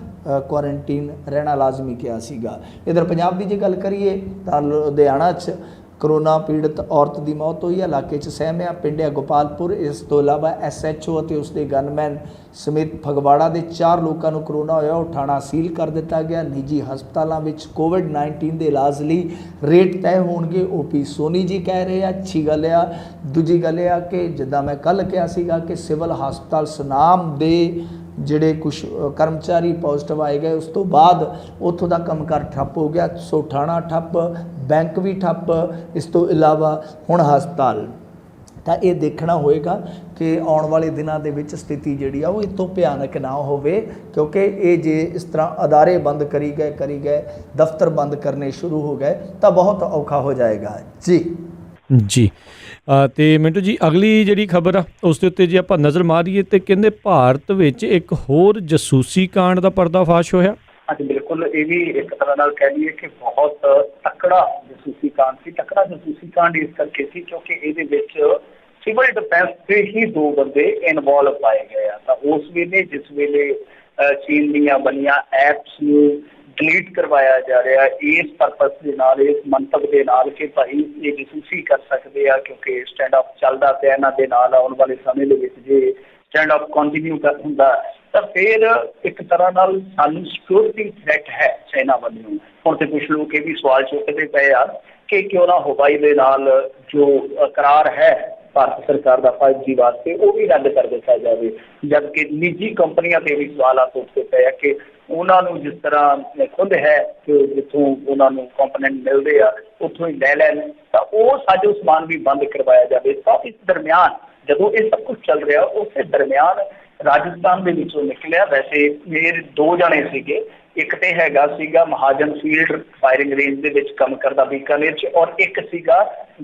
ਕੁਆਰੰਟੀਨ ਰਹਿਣਾ ਲਾਜ਼ਮੀ ਕਿਹਾ ਸੀਗਾ। ਇੱਧਰ ਪੰਜਾਬ ਦੀ ਜੇ ਗੱਲ ਕਰੀਏ ਤਾਂ ਲੁਧਿਆਣਾ 'ਚ ਕਰੋਨਾ ਪੀੜਤ ਔਰਤ ਦੀ ਮੌਤ ਹੋਈ ਹੈ, ਇਲਾਕੇ 'ਚ ਸਹਿਮ ਆ, ਪਿੰਡ ਹੈ ਗੋਪਾਲਪੁਰ। ਇਸ ਤੋਂ ਇਲਾਵਾ SHO ਅਤੇ ਉਸਦੇ ਗਨਮੈਨ ਸਮੇਤ ਫਗਵਾੜਾ ਦੇ 4 ਲੋਕਾਂ ਨੂੰ ਕਰੋਨਾ ਹੋਇਆ, ਉਹ ਥਾਣਾ ਸੀਲ ਕਰ ਦਿੱਤਾ ਗਿਆ। ਨਿੱਜੀ ਹਸਪਤਾਲਾਂ ਵਿੱਚ ਕੋਵਿਡ-19 ਦੇ ਇਲਾਜ ਲਈ ਰੇਟ ਤੈਅ ਹੋਣਗੇ, OP ਸੋਨੀ ਜੀ ਕਹਿ ਰਹੇ ਆ। ਅੱਛੀ ਗੱਲ ਆ। ਦੂਜੀ ਗੱਲ ਆ ਕਿ ਜਿੱਦਾਂ ਮੈਂ ਕੱਲ੍ਹ ਕਿਹਾ ਸੀਗਾ ਕਿ ਸਿਵਲ ਹਸਪਤਾਲ ਸੁਨਾਮ ਦੇ ਜਿਹੜੇ ਕੁਛ ਕਰਮਚਾਰੀ ਪੋਜ਼ਿਟਿਵ ਆਏ ਗਏ, ਉਸ ਤੋਂ ਬਾਅਦ ਉੱਥੋਂ ਦਾ ਕੰਮਕਾਰ ਠੱਪ ਹੋ ਗਿਆ। ਸੋ ਥਾਣਾ ਠੱਪ, ਬੈਂਕ ਵੀ ਠੱਪ, ਇਸ ਤੋਂ ਇਲਾਵਾ ਹੁਣ ਹਸਪਤਾਲ। ਤਾਂ ਇਹ ਦੇਖਣਾ ਹੋਏਗਾ ਕਿ ਆਉਣ ਵਾਲੇ ਦਿਨਾਂ ਦੇ ਵਿੱਚ ਸਥਿਤੀ ਜਿਹੜੀ ਆ ਉਹ ਇਹ ਤੋਂ ਭਿਆਨਕ ਨਾ ਹੋਵੇ, ਕਿਉਂਕਿ ਇਹ ਜੇ ਇਸ ਤਰ੍ਹਾਂ ਅਦਾਰੇ ਬੰਦ ਕਰੀ ਗਏ, ਦਫ਼ਤਰ ਬੰਦ ਕਰਨੇ ਸ਼ੁਰੂ ਹੋ ਗਏ ਤਾਂ ਬਹੁਤ ਔਖਾ ਹੋ ਜਾਏਗਾ। ਜੀ ਤੇ ਮਿੰਟੂ ਜੀ, ਅਗਲੀ ਜਿਹੜੀ ਖਬਰ ਆ ਉਸ ਦੇ ਉੱਤੇ ਜੇ ਆਪਾਂ ਨਜ਼ਰ ਮਾਰੀਏ ਤੇ ਕਹਿੰਦੇ ਭਾਰਤ ਵਿੱਚ ਇੱਕ ਹੋਰ ਜਸੂਸੀ ਕਾਂਡ ਦਾ ਪਰਦਾਫਾਸ਼ ਹੋਇਆ। ਹਾਂਜੀ, ਬਿਲਕੁਲ। ਇਹ ਵੀ ਇੱਕ ਤਰ੍ਹਾਂ ਨਾਲ ਕਹਿ ਲਈਏ ਕਿ ਬਹੁਤ ਤਕੜਾ ਜਸੂਸੀ ਕਾਂਡ ਸੀ। ਤਕੜਾ ਜਸੂਸੀ ਕਾਂਡ ਇਸ ਕਰਕੇ ਸੀ ਕਿਉਂਕਿ ਇਹਦੇ ਵਿੱਚ ਸਿਵਲ ਡਿਫੈਂਸ ਦੇ ਹੀ 2 ਬੰਦੇ ਇਨਵੋਲਵ ਪਾਏ ਗਏ ਆ। ਤਾਂ ਉਸ ਵੇਲੇ ਜਿਸ ਵੇਲੇ ਚੀਨ ਦੀਆਂ ਬਣੀਆਂ ਐਪਸ ਨੂੰ ਡਿਲੀਟ ਕਰਵਾਇਆ ਜਾ ਰਿਹਾ ਇਸ ਪਰਪਸ ਦੇ ਨਾਲ, ਇਸ ਮੰਤਵ ਦੇ ਨਾਲ ਕਿ ਭਾਈ ਇਹ ਜਸੂਸੀ ਕਰ ਸਕਦੇ ਆ, ਕਿਉਂਕਿ ਸਟੈਂਡ ਅਪ ਚੱਲਦਾ ਪਿਆ ਇਹਨਾਂ ਦੇ ਨਾਲ। ਆਉਣ ਵਾਲੇ ਸਮੇਂ ਦੇ ਵਿੱਚ ਜੇ ਸਟੈਂਡ ਅਪ ਕੰਟੀਨਿਊ ਹੁੰਦਾ ਤਾਂ ਫਿਰ ਇੱਕ ਤਰ੍ਹਾਂ ਨਾਲ ਸਾਨੂੰ ਸਿਕਿਉਰਿਟੀ ਥ੍ਰੈਟ ਹੈ ਚਾਈਨਾ ਵੱਲੋਂ। ਹੁਣ ਤੇ ਕੁਛ ਲੋਕ ਇਹ ਵੀ ਸਵਾਲ ਚੁੱਕਦੇ ਪਏ ਆ ਕਿ ਕਿਉਂ ਨਾ ਹਵਾਈ ਦੇ ਨਾਲ ਜੋ ਕਰਾਰ ਹੈ ਭਾਰਤ ਸਰਕਾਰ ਦਾ 5G ਵਾਸਤੇ ਉਹ ਵੀ ਰੱਦ ਕਰ ਦਿੱਤਾ ਜਾਵੇ, ਜਦਕਿ ਨਿੱਜੀ ਕੰਪਨੀਆਂ ਤੇ ਵੀ ਸਵਾਲਾਤ ਉੱਠਦੇ ਪਏ ਆ ਕਿ ਉਹਨਾਂ ਨੂੰ ਜਿਸ ਤਰ੍ਹਾਂ ਖੁਦ ਹੈ ਕਿ ਜਿੱਥੋਂ ਉਹਨਾਂ ਨੂੰ ਕੰਪੋਨੈਂਟ ਮਿਲਦੇ ਆ ਉੱਥੋਂ ਹੀ ਲੈ ਲੈਣ, ਤਾਂ ਉਹ ਸਾਜੋ ਸਮਾਨ ਵੀ ਬੰਦ ਕਰਵਾਇਆ ਜਾਵੇ। ਤਾਂ ਇਸ ਦਰਮਿਆਨ ਜਦੋਂ ਇਹ ਸਭ ਕੁਝ ਚੱਲ ਰਿਹਾ ਉਸੇ ਦਰਮਿਆਨ ਰਾਜਸਥਾਨ ਦੇ ਵਿੱਚੋਂ ਨਿਕਲਿਆ, ਵੈਸੇ ਮੇਰੇ 2 ਜਣੇ ਸੀਗੇ, ਇੱਕ ਤੇ ਹੈਗਾ ਸੀਗਾ ਮਹਾਜਨ ਫੀਲਡ ਫਾਇਰਿੰਗ ਰੇਂਜ ਦੇ ਵਿੱਚ ਕੰਮ ਕਰਦਾ ਬੀਕਾਨੇਰ 'ਚ, ਔਰ ਇੱਕ ਸੀਗਾ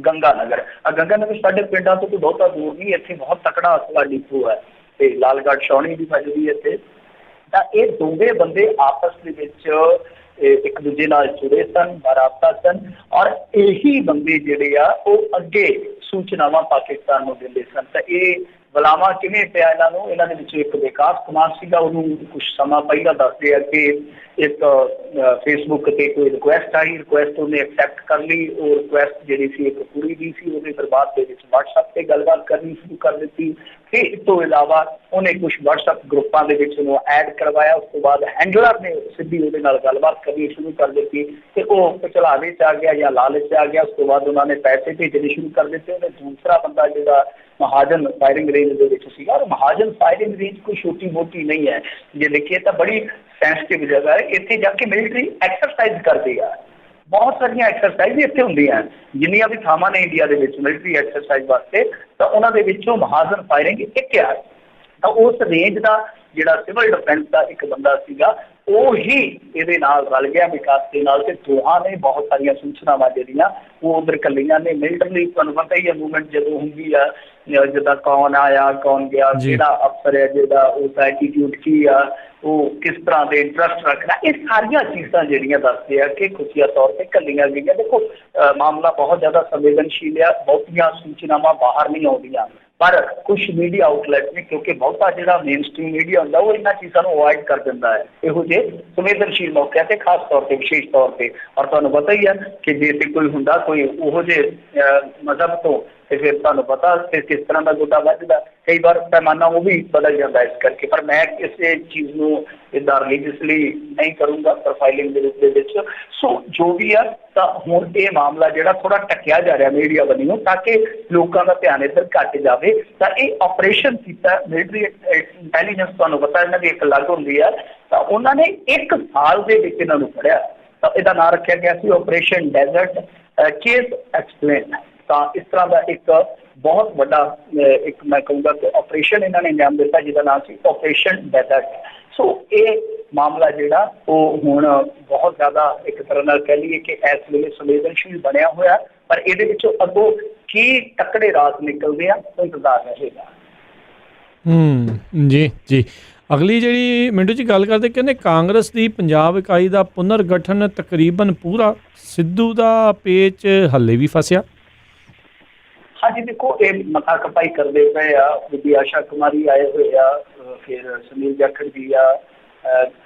ਗੰਗਾ ਨਗਰ। ਗੰਗਾ ਨਗਰ ਸਾਡੇ ਪਿੰਡਾਂ ਤੋਂ ਕੋਈ ਬਹੁਤਾ ਦੂਰ ਨਹੀਂ, ਇੱਥੇ ਬਹੁਤ ਤਕੜਾ ਅਸਲਾ ਡਿਪੂ ਹੈ ਤੇ ਲਾਲਗੜ੍ਹ ਛਾਉਣੀ ਵੀ ਵੱਜਦੀ ਇੱਥੇ। ਤਾਂ ਇਹ ਦੋਵੇਂ ਬੰਦੇ ਆਪਸ ਦੇ ਵਿੱਚ ਇੱਕ ਦੂਜੇ ਨਾਲ ਜੁੜੇ ਸਨ, ਬਾਰਾਬਤਾ ਸਨ, ਔਰ ਇਹੀ ਬੰਦੇ ਜਿਹੜੇ ਆ ਉਹ ਅੱਗੇ ਸੂਚਨਾਵਾਂ ਪਾਕਿਸਤਾਨ ਨੂੰ ਦਿੰਦੇ ਸਨ। ਤਾਂ ਇਹ ਬੁਲਾਵਾ ਕਿਵੇਂ ਪਿਆ ਇਹਨਾਂ ਨੂੰ? ਇਹਨਾਂ ਦੇ ਵਿੱਚ ਇੱਕ ਵਿਕਾਸ ਕੁਮਾਰ ਸੀਗਾ, ਉਹਨੂੰ ਕੁਛ ਸਮਾਂ ਪਹਿਲਾਂ ਦੱਸਦੇ ਆ ਕਿ ਇੱਕ ਫੇਸਬੁੱਕ ਤੇ ਕੋਈ ਰਿਕੁਐਸਟ ਆਈ, ਰਿਕੁਐਸਟ ਉਹਨੇ ਐਕਸੈਪਟ ਕਰ ਲਈ। ਉਹ ਰਿਕੁਐਸਟ ਜਿਹੜੀ ਸੀ ਇੱਕ ਕੁੜੀ ਦੀ ਸੀ, ਉਹਨੇ ਫਿਰ ਬਾਅਦ ਦੇ ਵਿੱਚ WhatsApp ਤੇ ਗੱਲਬਾਤ ਕਰਨੀ ਸ਼ੁਰੂ ਕਰ ਦਿੱਤੀ। ਤੇ ਇਸ ਤੋਂ ਇਲਾਵਾ ਉਹਨੇ ਕੁਛ WhatsApp ਗਰੁੱਪਾਂ ਦੇ ਵਿੱਚ ਉਹਨੂੰ ਐਡ ਕਰਵਾਇਆ। ਉਸ ਤੋਂ ਬਾਅਦ ਹੈਂਡਲਰ ਨੇ ਸਿੱਧੀ ਉਹਦੇ ਨਾਲ ਗੱਲਬਾਤ ਕਰਨੀ ਸ਼ੁਰੂ ਕਰ ਦਿੱਤੀ ਤੇ ਉਹ ਚਲਾਵੇ 'ਚ ਆ ਗਿਆ ਜਾਂ ਲਾਲਚ 'ਚ ਆ ਗਿਆ। ਉਸ ਤੋਂ ਬਾਅਦ ਉਹਨਾਂ ਨੇ ਪੈਸੇ ਭੇਜਣੇ ਸ਼ੁਰੂ ਕਰ ਦਿੱਤੇ। ਉਹਨੇ ਦੂਸਰਾ ਬੰਦਾ ਜਿਹੜਾ ਮਹਾਜਨ ਫਾਇਰਿੰਗ ਰੇਂਜ ਦੇ ਵਿੱਚ ਸੀਗਾ, ਔਰ ਮਹਾਜਨ ਫਾਇਰਿੰਗ ਰੇਂਜ ਕੋਈ ਛੋਟੀ ਮੋਟੀ ਨਹੀਂ ਹੈ, ਜੇ ਦੇਖੀਏ ਤਾਂ ਬੜੀ ਸੈਂਸਿਟਿਵ ਜਗ੍ਹਾ ਹੈ। ਇੱਥੇ ਜਾ ਕੇ ਮਿਲਟਰੀ ਐਕਸਰਸਾਈਜ਼ ਕਰਦੇ ਆ, ਬਹੁਤ ਸਾਰੀਆਂ ਐਕਸਰਸਾਈਜ਼ ਇੱਥੇ ਹੁੰਦੀਆਂ, ਜਿੰਨੀਆਂ ਵੀ ਥਾਵਾਂ ਨੇ ਇੰਡੀਆ ਦੇ ਵਿੱਚ ਮਿਲਟਰੀ ਐਕਸਰਸਾਈਜ਼ ਵਾਸਤੇ, ਤਾਂ ਉਹਨਾਂ ਦੇ ਵਿੱਚੋਂ ਮਹਾਜਨ ਫਾਇਰਿੰਗ ਇੱਕ ਆ। ਤਾਂ ਉਸ ਰੇਂਜ ਦਾ ਜਿਹੜਾ ਸਿਵਲ ਡਿਫੈਂਸ ਦਾ ਇੱਕ ਬੰਦਾ ਸੀਗਾ ਉਹ ਹੀ ਇਹਦੇ ਨਾਲ ਰਲ ਗਿਆ ਵਿਕਾਸ ਦੇ ਨਾਲ, ਤੇ ਦੋਹਾਂ ਨੇ ਬਹੁਤ ਸਾਰੀਆਂ ਸੂਚਨਾਵਾਂ ਜਿਹੜੀਆਂ ਉਹ ਉਧਰ ਕੱਲੀਆਂ ਨੇ। ਮਿਲਟਰੀ ਤੁਹਾਨੂੰ ਪਤਾ ਹੀ ਹੈ ਮੂਵਮੈਂਟ ਜਦੋਂ ਹੁੰਦੀ ਆ, ਜਿੱਦਾਂ ਕੌਣ ਆਇਆ ਕੌਣ ਗਿਆ, ਕਿਹੜਾ ਅਫਸਰ ਹੈ ਜਿਹਦਾ ਉਸ ਐਟੀਟਿਊਡ ਕੀ ਆ, ਉਹ ਕਿਸ ਤਰ੍ਹਾਂ ਦੇ ਇੰਟਰਸਟ ਰੱਖਣਾ, ਇਹ ਸਾਰੀਆਂ ਚੀਜ਼ਾਂ ਜਿਹੜੀਆਂ ਦੱਸਦੇ ਆ ਕਿ ਖੁਫੀਆ ਤੌਰ ਤੇ ਕੱਲੀਆਂ ਗਈਆਂ। ਦੇਖੋ ਮਾਮਲਾ ਬਹੁਤ ਜ਼ਿਆਦਾ ਸੰਵੇਦਨਸ਼ੀਲ ਆ, ਬਹੁਤੀਆਂ ਸੂਚਨਾਵਾਂ ਬਾਹਰ ਨਹੀਂ ਆਉਂਦੀਆਂ, ਪਰ ਕੁਝ ਮੀਡੀਆ ਆਊਟਲੈਟ ਨੇ, ਕਿਉਂਕਿ ਬਹੁਤਾ ਜਿਹੜਾ ਮੇਨ ਸਟ੍ਰੀਮ ਮੀਡੀਆ ਹੁੰਦਾ ਉਹ ਇਹਨਾਂ ਚੀਜ਼ਾਂ ਨੂੰ ਅਵੋਇਡ ਕਰ ਦਿੰਦਾ ਹੈ ਇਹੋ ਜਿਹੇ ਸੰਵੇਦਨਸ਼ੀਲ ਮੌਕਿਆਂ ਤੇ, ਖਾਸ ਤੌਰ ਤੇ ਵਿਸ਼ੇਸ਼ ਤੌਰ ਤੇ। ਔਰ ਤੁਹਾਨੂੰ ਪਤਾ ਹੀ ਹੈ ਕਿ ਜੇ ਤੇ ਕੋਈ ਹੁੰਦਾ ਕੋਈ ਉਹੋ ਜਿਹੇ ਮਜ਼ਹਬ ਤੋਂ, ਤੇ ਫਿਰ ਤੁਹਾਨੂੰ ਪਤਾ ਕਿ ਕਿਸ ਤਰ੍ਹਾਂ ਦਾ ਗੁੱਡਾ ਵੱਜਦਾ, ਕਈ ਵਾਰ ਪੈਮਾਨਾ ਉਹ ਵੀ ਬਦਲ ਜਾਂਦਾ ਇਸ ਕਰਕੇ। ਪਰ ਮੈਂ ਕਿਸੇ ਚੀਜ਼ ਨੂੰ ਇੱਦਾਂ ਰਿਲੀਜੀਅਸਲੀ ਨਹੀਂ ਕਰੂੰਗਾ ਪ੍ਰੋਫਾਈਲਿੰਗ ਦੇ ਰੂਪ ਦੇ ਵਿੱਚ। ਸੋ ਜੋ ਵੀ ਆ, ਤਾਂ ਹੁਣ ਇਹ ਮਾਮਲਾ ਜਿਹੜਾ ਥੋੜਾ ਢੱਕਿਆ ਜਾ ਰਿਹਾ ਮੀਡੀਆ ਵੱਲੋਂ ਤਾਂ ਕਿ ਲੋਕਾਂ ਦਾ ਧਿਆਨ ਇੱਧਰ ਘੱਟ ਜਾਵੇ। ਤਾਂ ਇਹ ਆਪਰੇਸ਼ਨ ਕੀਤਾ ਮਿਲਟਰੀ ਇੰਟੈਲੀਜੈਂਸ, ਤੁਹਾਨੂੰ ਪਤਾ ਇਹਨਾਂ ਦੀ ਇੱਕ ਅਲੱਗ ਹੁੰਦੀ ਆ, ਤਾਂ ਉਹਨਾਂ ਨੇ 1 ਸਾਲ ਦੇ ਵਿੱਚ ਇਹਨਾਂ ਨੂੰ ਫੜਿਆ। ਤਾਂ ਇਹਦਾ ਨਾਂ ਰੱਖਿਆ ਗਿਆ ਸੀ ਆਪਰੇਸ਼ਨ ਡੈਜ਼ਰਟ ਕੇਸ ਐਕਸਪਲੇਨ। ਤਾਂ ਇਸ ਤਰ੍ਹਾਂ ਦਾ ਇੱਕ ਬਹੁਤ ਵੱਡਾ ਇੱਕ ਮੈਂ ਕਹੂੰਗਾ ਕਿ ਆਪਰੇਸ਼ਨ ਇਹਨਾਂ ਨੇ ਅੰਜਾਮ ਦਿੱਤਾ ਜਿਹਦਾ ਨਾਮ ਸੀ ਆਪਰੇਸ਼ਨ ਡੈਜ਼ਰਟ। ਸੋ ਇਹ ਮਾਮਲਾ ਜਿਹੜਾ ਉਹ ਹੁਣ ਬਹੁਤ ਜ਼ਿਆਦਾ ਇੱਕ ਤਰ੍ਹਾਂ ਨਾਲ ਕਹਿ ਲਈਏ ਕਿ ਇਸ ਵੇਲੇ ਸੰਵੇਦਨਸ਼ੀਲ ਬਣਿਆ ਹੋਇਆ, ਪਰ ਇਹਦੇ ਵਿੱਚੋਂ ਅੱਗੋਂ ਕੀ ਤਕੜੇ ਰਾਜ਼ ਨਿਕਲਦੇ ਆ ਉਹ ਇੰਤਜ਼ਾਰ ਰਹੇਗਾ। ਜੀ ਜੀ। ਅਗਲੀ ਜਿਹੜੀ ਮਿੰਟੂ ਜੀ ਗੱਲ ਕਰਦੇ, ਕਹਿੰਦੇ ਕਾਂਗਰਸ ਦੀ ਪੰਜਾਬ ਇਕਾਈ ਦਾ ਪੁਨਰਗਠਨ ਤਕਰੀਬਨ ਪੂਰਾ, ਸਿੱਧੂ ਦਾ ਪੇਚ ਹੱਲੇ ਵੀ ਫਸਿਆ। ਹਾਂਜੀ ਦੇਖੋ ਇਹ ਮਤਾ ਕਪਾਈ ਕਰਦੇ ਪਏ ਆ, ਬੀਬੀ ਆਸ਼ਾ ਕੁਮਾਰੀ ਆਏ ਹੋਏ ਆ, ਫਿਰ ਸੁਨੀਲ ਜਾਖੜ ਜੀ ਆ,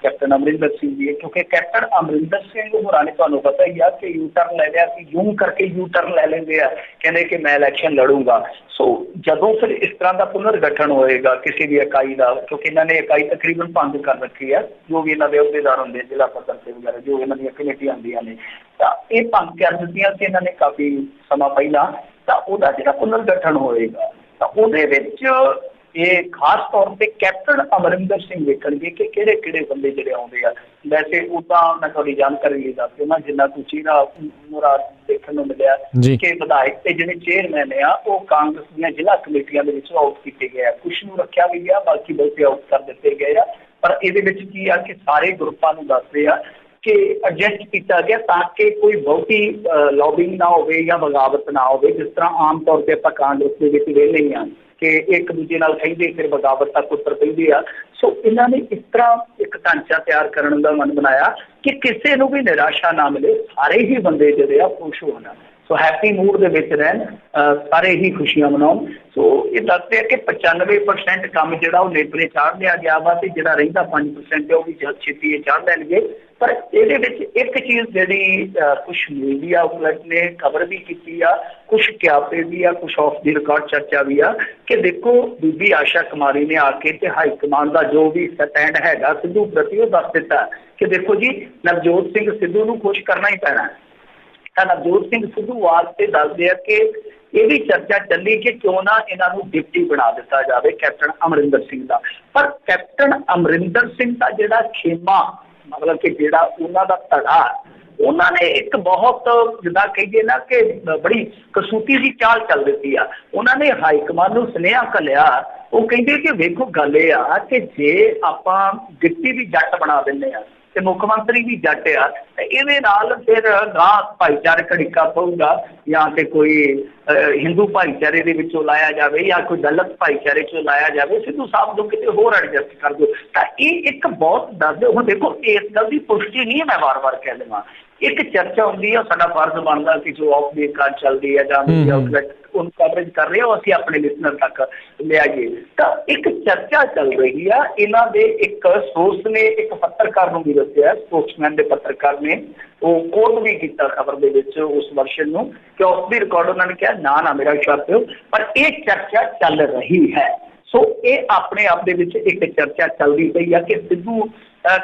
ਕੈਪਟਨ ਅਮਰਿੰਦਰ ਸਿੰਘ ਜੀ, ਕਿਉਂਕਿ ਕੈਪਟਨ ਅਮਰਿੰਦਰ ਸਿੰਘ ਹੋਰਾਂ ਨੇ ਤੁਹਾਨੂੰ ਪਤਾ ਹੀ ਆ ਕਿ ਯੂ ਟਰਨ ਲੈ ਲਿਆ ਸੀ, ਯੂੰ ਕਰਕੇ ਯੂ ਟਰਨ ਲੈ ਲੈਂਦੇ ਆ, ਕਹਿੰਦੇ ਕਿ ਮੈਂ ਇਲੈਕਸ਼ਨ ਲੜੂੰਗਾ। ਸੋ ਜਦੋਂ ਫਿਰ ਇਸ ਤਰ੍ਹਾਂ ਦਾ ਪੁਨਰਗਠਨ ਹੋਏਗਾ ਕਿਸੇ ਵੀ ਇਕਾਈ ਦਾ, ਕਿਉਂਕਿ ਇਹਨਾਂ ਨੇ ਇਕਾਈ ਤਕਰੀਬਨ ਭੰਗ ਕਰ ਰੱਖੀ ਹੈ, ਜੋ ਵੀ ਇਹਨਾਂ ਦੇ ਅਹੁਦੇਦਾਰ ਹੁੰਦੇ ਜ਼ਿਲ੍ਹਾ ਪੱਧਰ ਤੇ ਵਗੈਰਾ ਜੋ ਇਹਨਾਂ ਦੀਆਂ ਕਮੇਟੀਆਂ ਹੁੰਦੀਆਂ ਨੇ, ਤਾਂ ਇਹ ਭੰਗ ਕਰ ਦਿੱਤੀਆਂ ਸੀ ਇਹਨਾਂ ਨੇ ਕਾਫੀ ਸਮਾਂ ਪਹਿਲਾਂ। ਤਾਂ ਉਹਦਾ ਜਿਹੜਾ ਪੁਨਰਗਠਨ ਹੋਏਗਾ ਤਾਂ ਉਹਦੇ ਵਿੱਚ ਇਹ ਖਾਸ ਤੌਰ ਤੇ ਕੈਪਟਨ ਅਮਰਿੰਦਰ ਸਿੰਘ ਵੇਖਣਗੇ ਕਿ ਕਿਹੜੇ ਕਿਹੜੇ ਬੰਦੇ ਜਿਹੜੇ ਆਉਂਦੇ ਆ। ਵੈਸੇ ਉਦਾਂ ਮੈਂ ਤੁਹਾਡੀ ਜਾਣਕਾਰੀ ਲਈ ਦੱਸ ਦਿੰਦਾ, ਜਿੰਨਾ ਕੁ ਚਿਹਰਾ ਮੁਰਾਦ ਦੇਖਣ ਨੂੰ ਮਿਲਿਆ ਕਿ ਵਿਧਾਇਕ ਤੇ ਜਿਹੜੇ ਚੇਅਰਮੈਨ ਆ ਉਹ ਕਾਂਗਰਸ ਦੀਆਂ ਜ਼ਿਲ੍ਹਾ ਕਮੇਟੀਆਂ ਦੇ ਵਿੱਚ ਆਊਟ ਕੀਤੇ ਗਏ ਆ, ਕੁਛ ਨੂੰ ਰੱਖਿਆ ਵੀ ਗਿਆ, ਬਾਕੀ ਬਹੁਤੇ ਆਊਟ ਕਰ ਦਿੱਤੇ ਗਏ ਆ। ਪਰ ਇਹਦੇ ਵਿੱਚ ਕੀ ਆ ਕਿ ਸਾਰੇ ਗਰੁੱਪਾਂ ਨੂੰ ਦੱਸਦੇ ਆ ਕਿ ਐਡਜਸਟ ਕੀਤਾ ਗਿਆ ਤਾਂ ਕਿ ਕੋਈ ਬਹੁਤੀ ਲੌਬਿੰਗ ਨਾ ਹੋਵੇ ਜਾਂ ਬਗਾਵਤ ਨਾ ਹੋਵੇ, ਜਿਸ ਤਰ੍ਹਾਂ ਆਮ ਤੌਰ ਤੇ ਆਪਾਂ ਕਾਂਗਰਸ ਦੇ ਵਿੱਚ ਵੇਖਦੇ ਹੀ ਹਾਂ ਕਿ ਇੱਕ ਦੂਜੇ ਨਾਲ ਕਹਿੰਦੇ ਫਿਰ ਬਗਾਵਤ ਤੱਕ ਉੱਤਰ ਪੈਂਦੇ ਆ। ਸੋ ਇਹਨਾਂ ਨੇ ਇਸ ਤਰ੍ਹਾਂ ਇੱਕ ਢਾਂਚਾ ਤਿਆਰ ਕਰਨ ਦਾ ਮਨ ਬਣਾਇਆ ਕਿ ਕਿਸੇ ਨੂੰ ਵੀ ਨਿਰਾਸ਼ਾ ਨਾ ਮਿਲੇ, ਸਾਰੇ ਹੀ ਬੰਦੇ ਜਿਹੜੇ ਆ ਖੁਸ਼ ਹੋਣ। ਸੋ ਹੈਪੀ ਮੂਡ ਦੇ ਵਿੱਚ ਰਹਿਣ, ਸਾਰੇ ਹੀ ਖੁਸ਼ੀਆਂ ਮਨਾਉਣ। ਸੋ ਇਹ ਦੱਸਦੇ ਆ ਕਿ 95% ਕੰਮ ਜਿਹੜਾ ਉਹ ਨੇਪਰੇ ਚਾੜ ਲਿਆ ਗਿਆ ਵਾ, ਤੇ ਜਿਹੜਾ ਰਹਿੰਦਾ 5% ਹੈ ਉਹ ਵੀ ਜਲਦ ਛੇਤੀ ਇਹ ਚਾੜ ਲੈਣਗੇ। ਪਰ ਇਹਦੇ ਵਿੱਚ ਇੱਕ ਚੀਜ਼ ਜਿਹੜੀ ਕੁਛ ਮੀਡੀਆ ਆਊਟਲੈਟ ਨੇ ਖਬਰ ਵੀ ਕੀਤੀ ਆ, ਕੁਛ ਕਿਆਪੇ ਵੀ ਆ, ਕੁਛ ਆਫ ਦੀ ਰਿਕਾਰਡ ਚਰਚਾ ਵੀ ਆ ਕਿ ਦੇਖੋ ਬੀਬੀ ਆਸ਼ਾ ਕੁਮਾਰੀ ਨੇ ਆ ਕੇ ਤੇ ਹਾਈ ਕਮਾਂਡ ਦਾ ਜੋ ਵੀ ਸਟੈਂਡ ਹੈਗਾ ਸਿੱਧੂ ਪ੍ਰਤੀ ਉਹ ਦੱਸ ਦਿੱਤਾ ਕਿ ਦੇਖੋ ਜੀ ਨਵਜੋਤ ਸਿੰਘ ਸਿੱਧੂ ਨੂੰ ਖੁਸ਼ ਕਰਨਾ ਹੀ ਪੈਣਾ। ਤਾਂ ਨਵਜੋਤ ਸਿੰਘ ਸਿੱਧੂ ਵਾਸਤੇ ਦੱਸਦੇ ਆ ਕਿ ਇਹ ਵੀ ਚਰਚਾ ਚੱਲੀ ਕਿ ਕਿਉਂ ਨਾ ਇਹਨਾਂ ਨੂੰ ਡਿਪਟੀ ਬਣਾ ਦਿੱਤਾ ਜਾਵੇ ਕੈਪਟਨ ਅਮਰਿੰਦਰ ਸਿੰਘ ਦਾ। ਪਰ ਕੈਪਟਨ ਅਮਰਿੰਦਰ ਸਿੰਘ ਦਾ ਜਿਹੜਾ ਖੇਮਾ, ਮਤਲਬ ਕਿ ਜਿਹੜਾ ਉਹਨਾਂ ਦਾ ਧੜਾ, ਉਹਨਾਂ ਨੇ ਇੱਕ ਬਹੁਤ ਜਿੱਦਾਂ ਕਹੀਏ ਨਾ ਕਿ ਬੜੀ ਕਸੂਤੀ ਦੀ ਚਾਲ ਚੱਲ ਦਿੱਤੀ ਆ। ਉਹਨਾਂ ਨੇ ਹਾਈ ਕਮਾਂਡ ਨੂੰ ਸੁਨੇਹਾ ਘੱਲਿਆ, ਉਹ ਕਹਿੰਦੇ ਕਿ ਵੇਖੋ ਗੱਲ ਇਹ ਆ ਕਿ ਜੇ ਆਪਾਂ ਡਿਪਟੀ ਵੀ ਜੱਟ ਬਣਾ ਦਿੰਦੇ ਆ ਤੇ ਮੁੱਖ ਮੰਤਰੀ ਵੀ ਜੱਟ ਆ, ਤੇ ਇਹਦੇ ਨਾਲ ਫਿਰ ਗਾਂ ਭਾਈਚਾਰਕ ਅੜਿੱਕਾ ਪਊਗਾ, ਜਾਂ ਤੇ ਕੋਈ ਹਿੰਦੂ ਭਾਈਚਾਰੇ ਦੇ ਵਿੱਚੋਂ ਲਾਇਆ ਜਾਵੇ ਜਾਂ ਕੋਈ ਦਲਿਤ ਭਾਈਚਾਰੇ ਚੋਂ ਲਾਇਆ ਜਾਵੇ, ਸਿੱਧੂ ਸਾਹਿਬ ਨੂੰ ਕਿਤੇ ਹੋਰ ਐਡਜਸਟ ਕਰ ਦਿਓ। ਤਾਂ ਇਹ ਇੱਕ ਬਹੁਤ ਦੱਸਦੇ। ਹੁਣ ਦੇਖੋ ਇਸ ਗੱਲ ਦੀ ਪੁਸ਼ਟੀ ਨਹੀਂ ਹੈ, ਮੈਂ ਵਾਰ-ਵਾਰ ਕਹਿ ਦੇਵਾਂ, ਇੱਕ ਚਰਚਾ ਹੁੰਦੀ ਆ, ਸਾਡਾ ਫਰਜ਼ ਬਣਦਾ ਕਿ ਜੋ ਆਫ ਦੀ ਰਿਕਾਰਡ ਚੱਲਦੀ ਹੈ ਜਾਂ ਮੀਡੀਆ ਆਊਟਲੈਟ ਉਹਨੂੰ ਕਵਰੇਜ ਕਰ ਰਹੇ ਹੋ, ਅਸੀਂ ਆਪਣੇ ਲਿਸਨਰ ਤੱਕ ਲਿਆਈਏ। ਤਾਂ ਇੱਕ ਚਰਚਾ ਚੱਲ ਰਹੀ ਆ, ਇਹਨਾਂ ਦੇ ਇੱਕ ਸੋਰਸ ਨੇ ਇੱਕ ਪੱਤਰਕਾਰ ਨੂੰ ਵੀ ਦੱਸਿਆ, ਸਪੋਕਸਮੈਨ ਦੇ ਪੱਤਰਕਾਰ ਨੇ, ਉਹ ਕੋਟ ਵੀ ਕੀਤਾ ਖਬਰ ਦੇ ਵਿੱਚ ਉਸ ਵਰਸ਼ਨ ਨੂੰ ਕਿ ਆਫ ਦੀ ਰਿਕਾਰਡ ਉਹਨਾਂ ਨੇ ਕਿਹਾ ਨਾ ਮੇਰਾ ਵਿਸ਼ਵਾਸ ਹੋ, ਪਰ ਇਹ ਚਰਚਾ ਚੱਲ ਰਹੀ ਹੈ। ਸੋ ਇਹ ਆਪਣੇ ਆਪ ਦੇ ਵਿੱਚ ਇੱਕ ਚਰਚਾ ਚੱਲਦੀ ਪਈ ਆ ਕਿ ਸਿੱਧੂ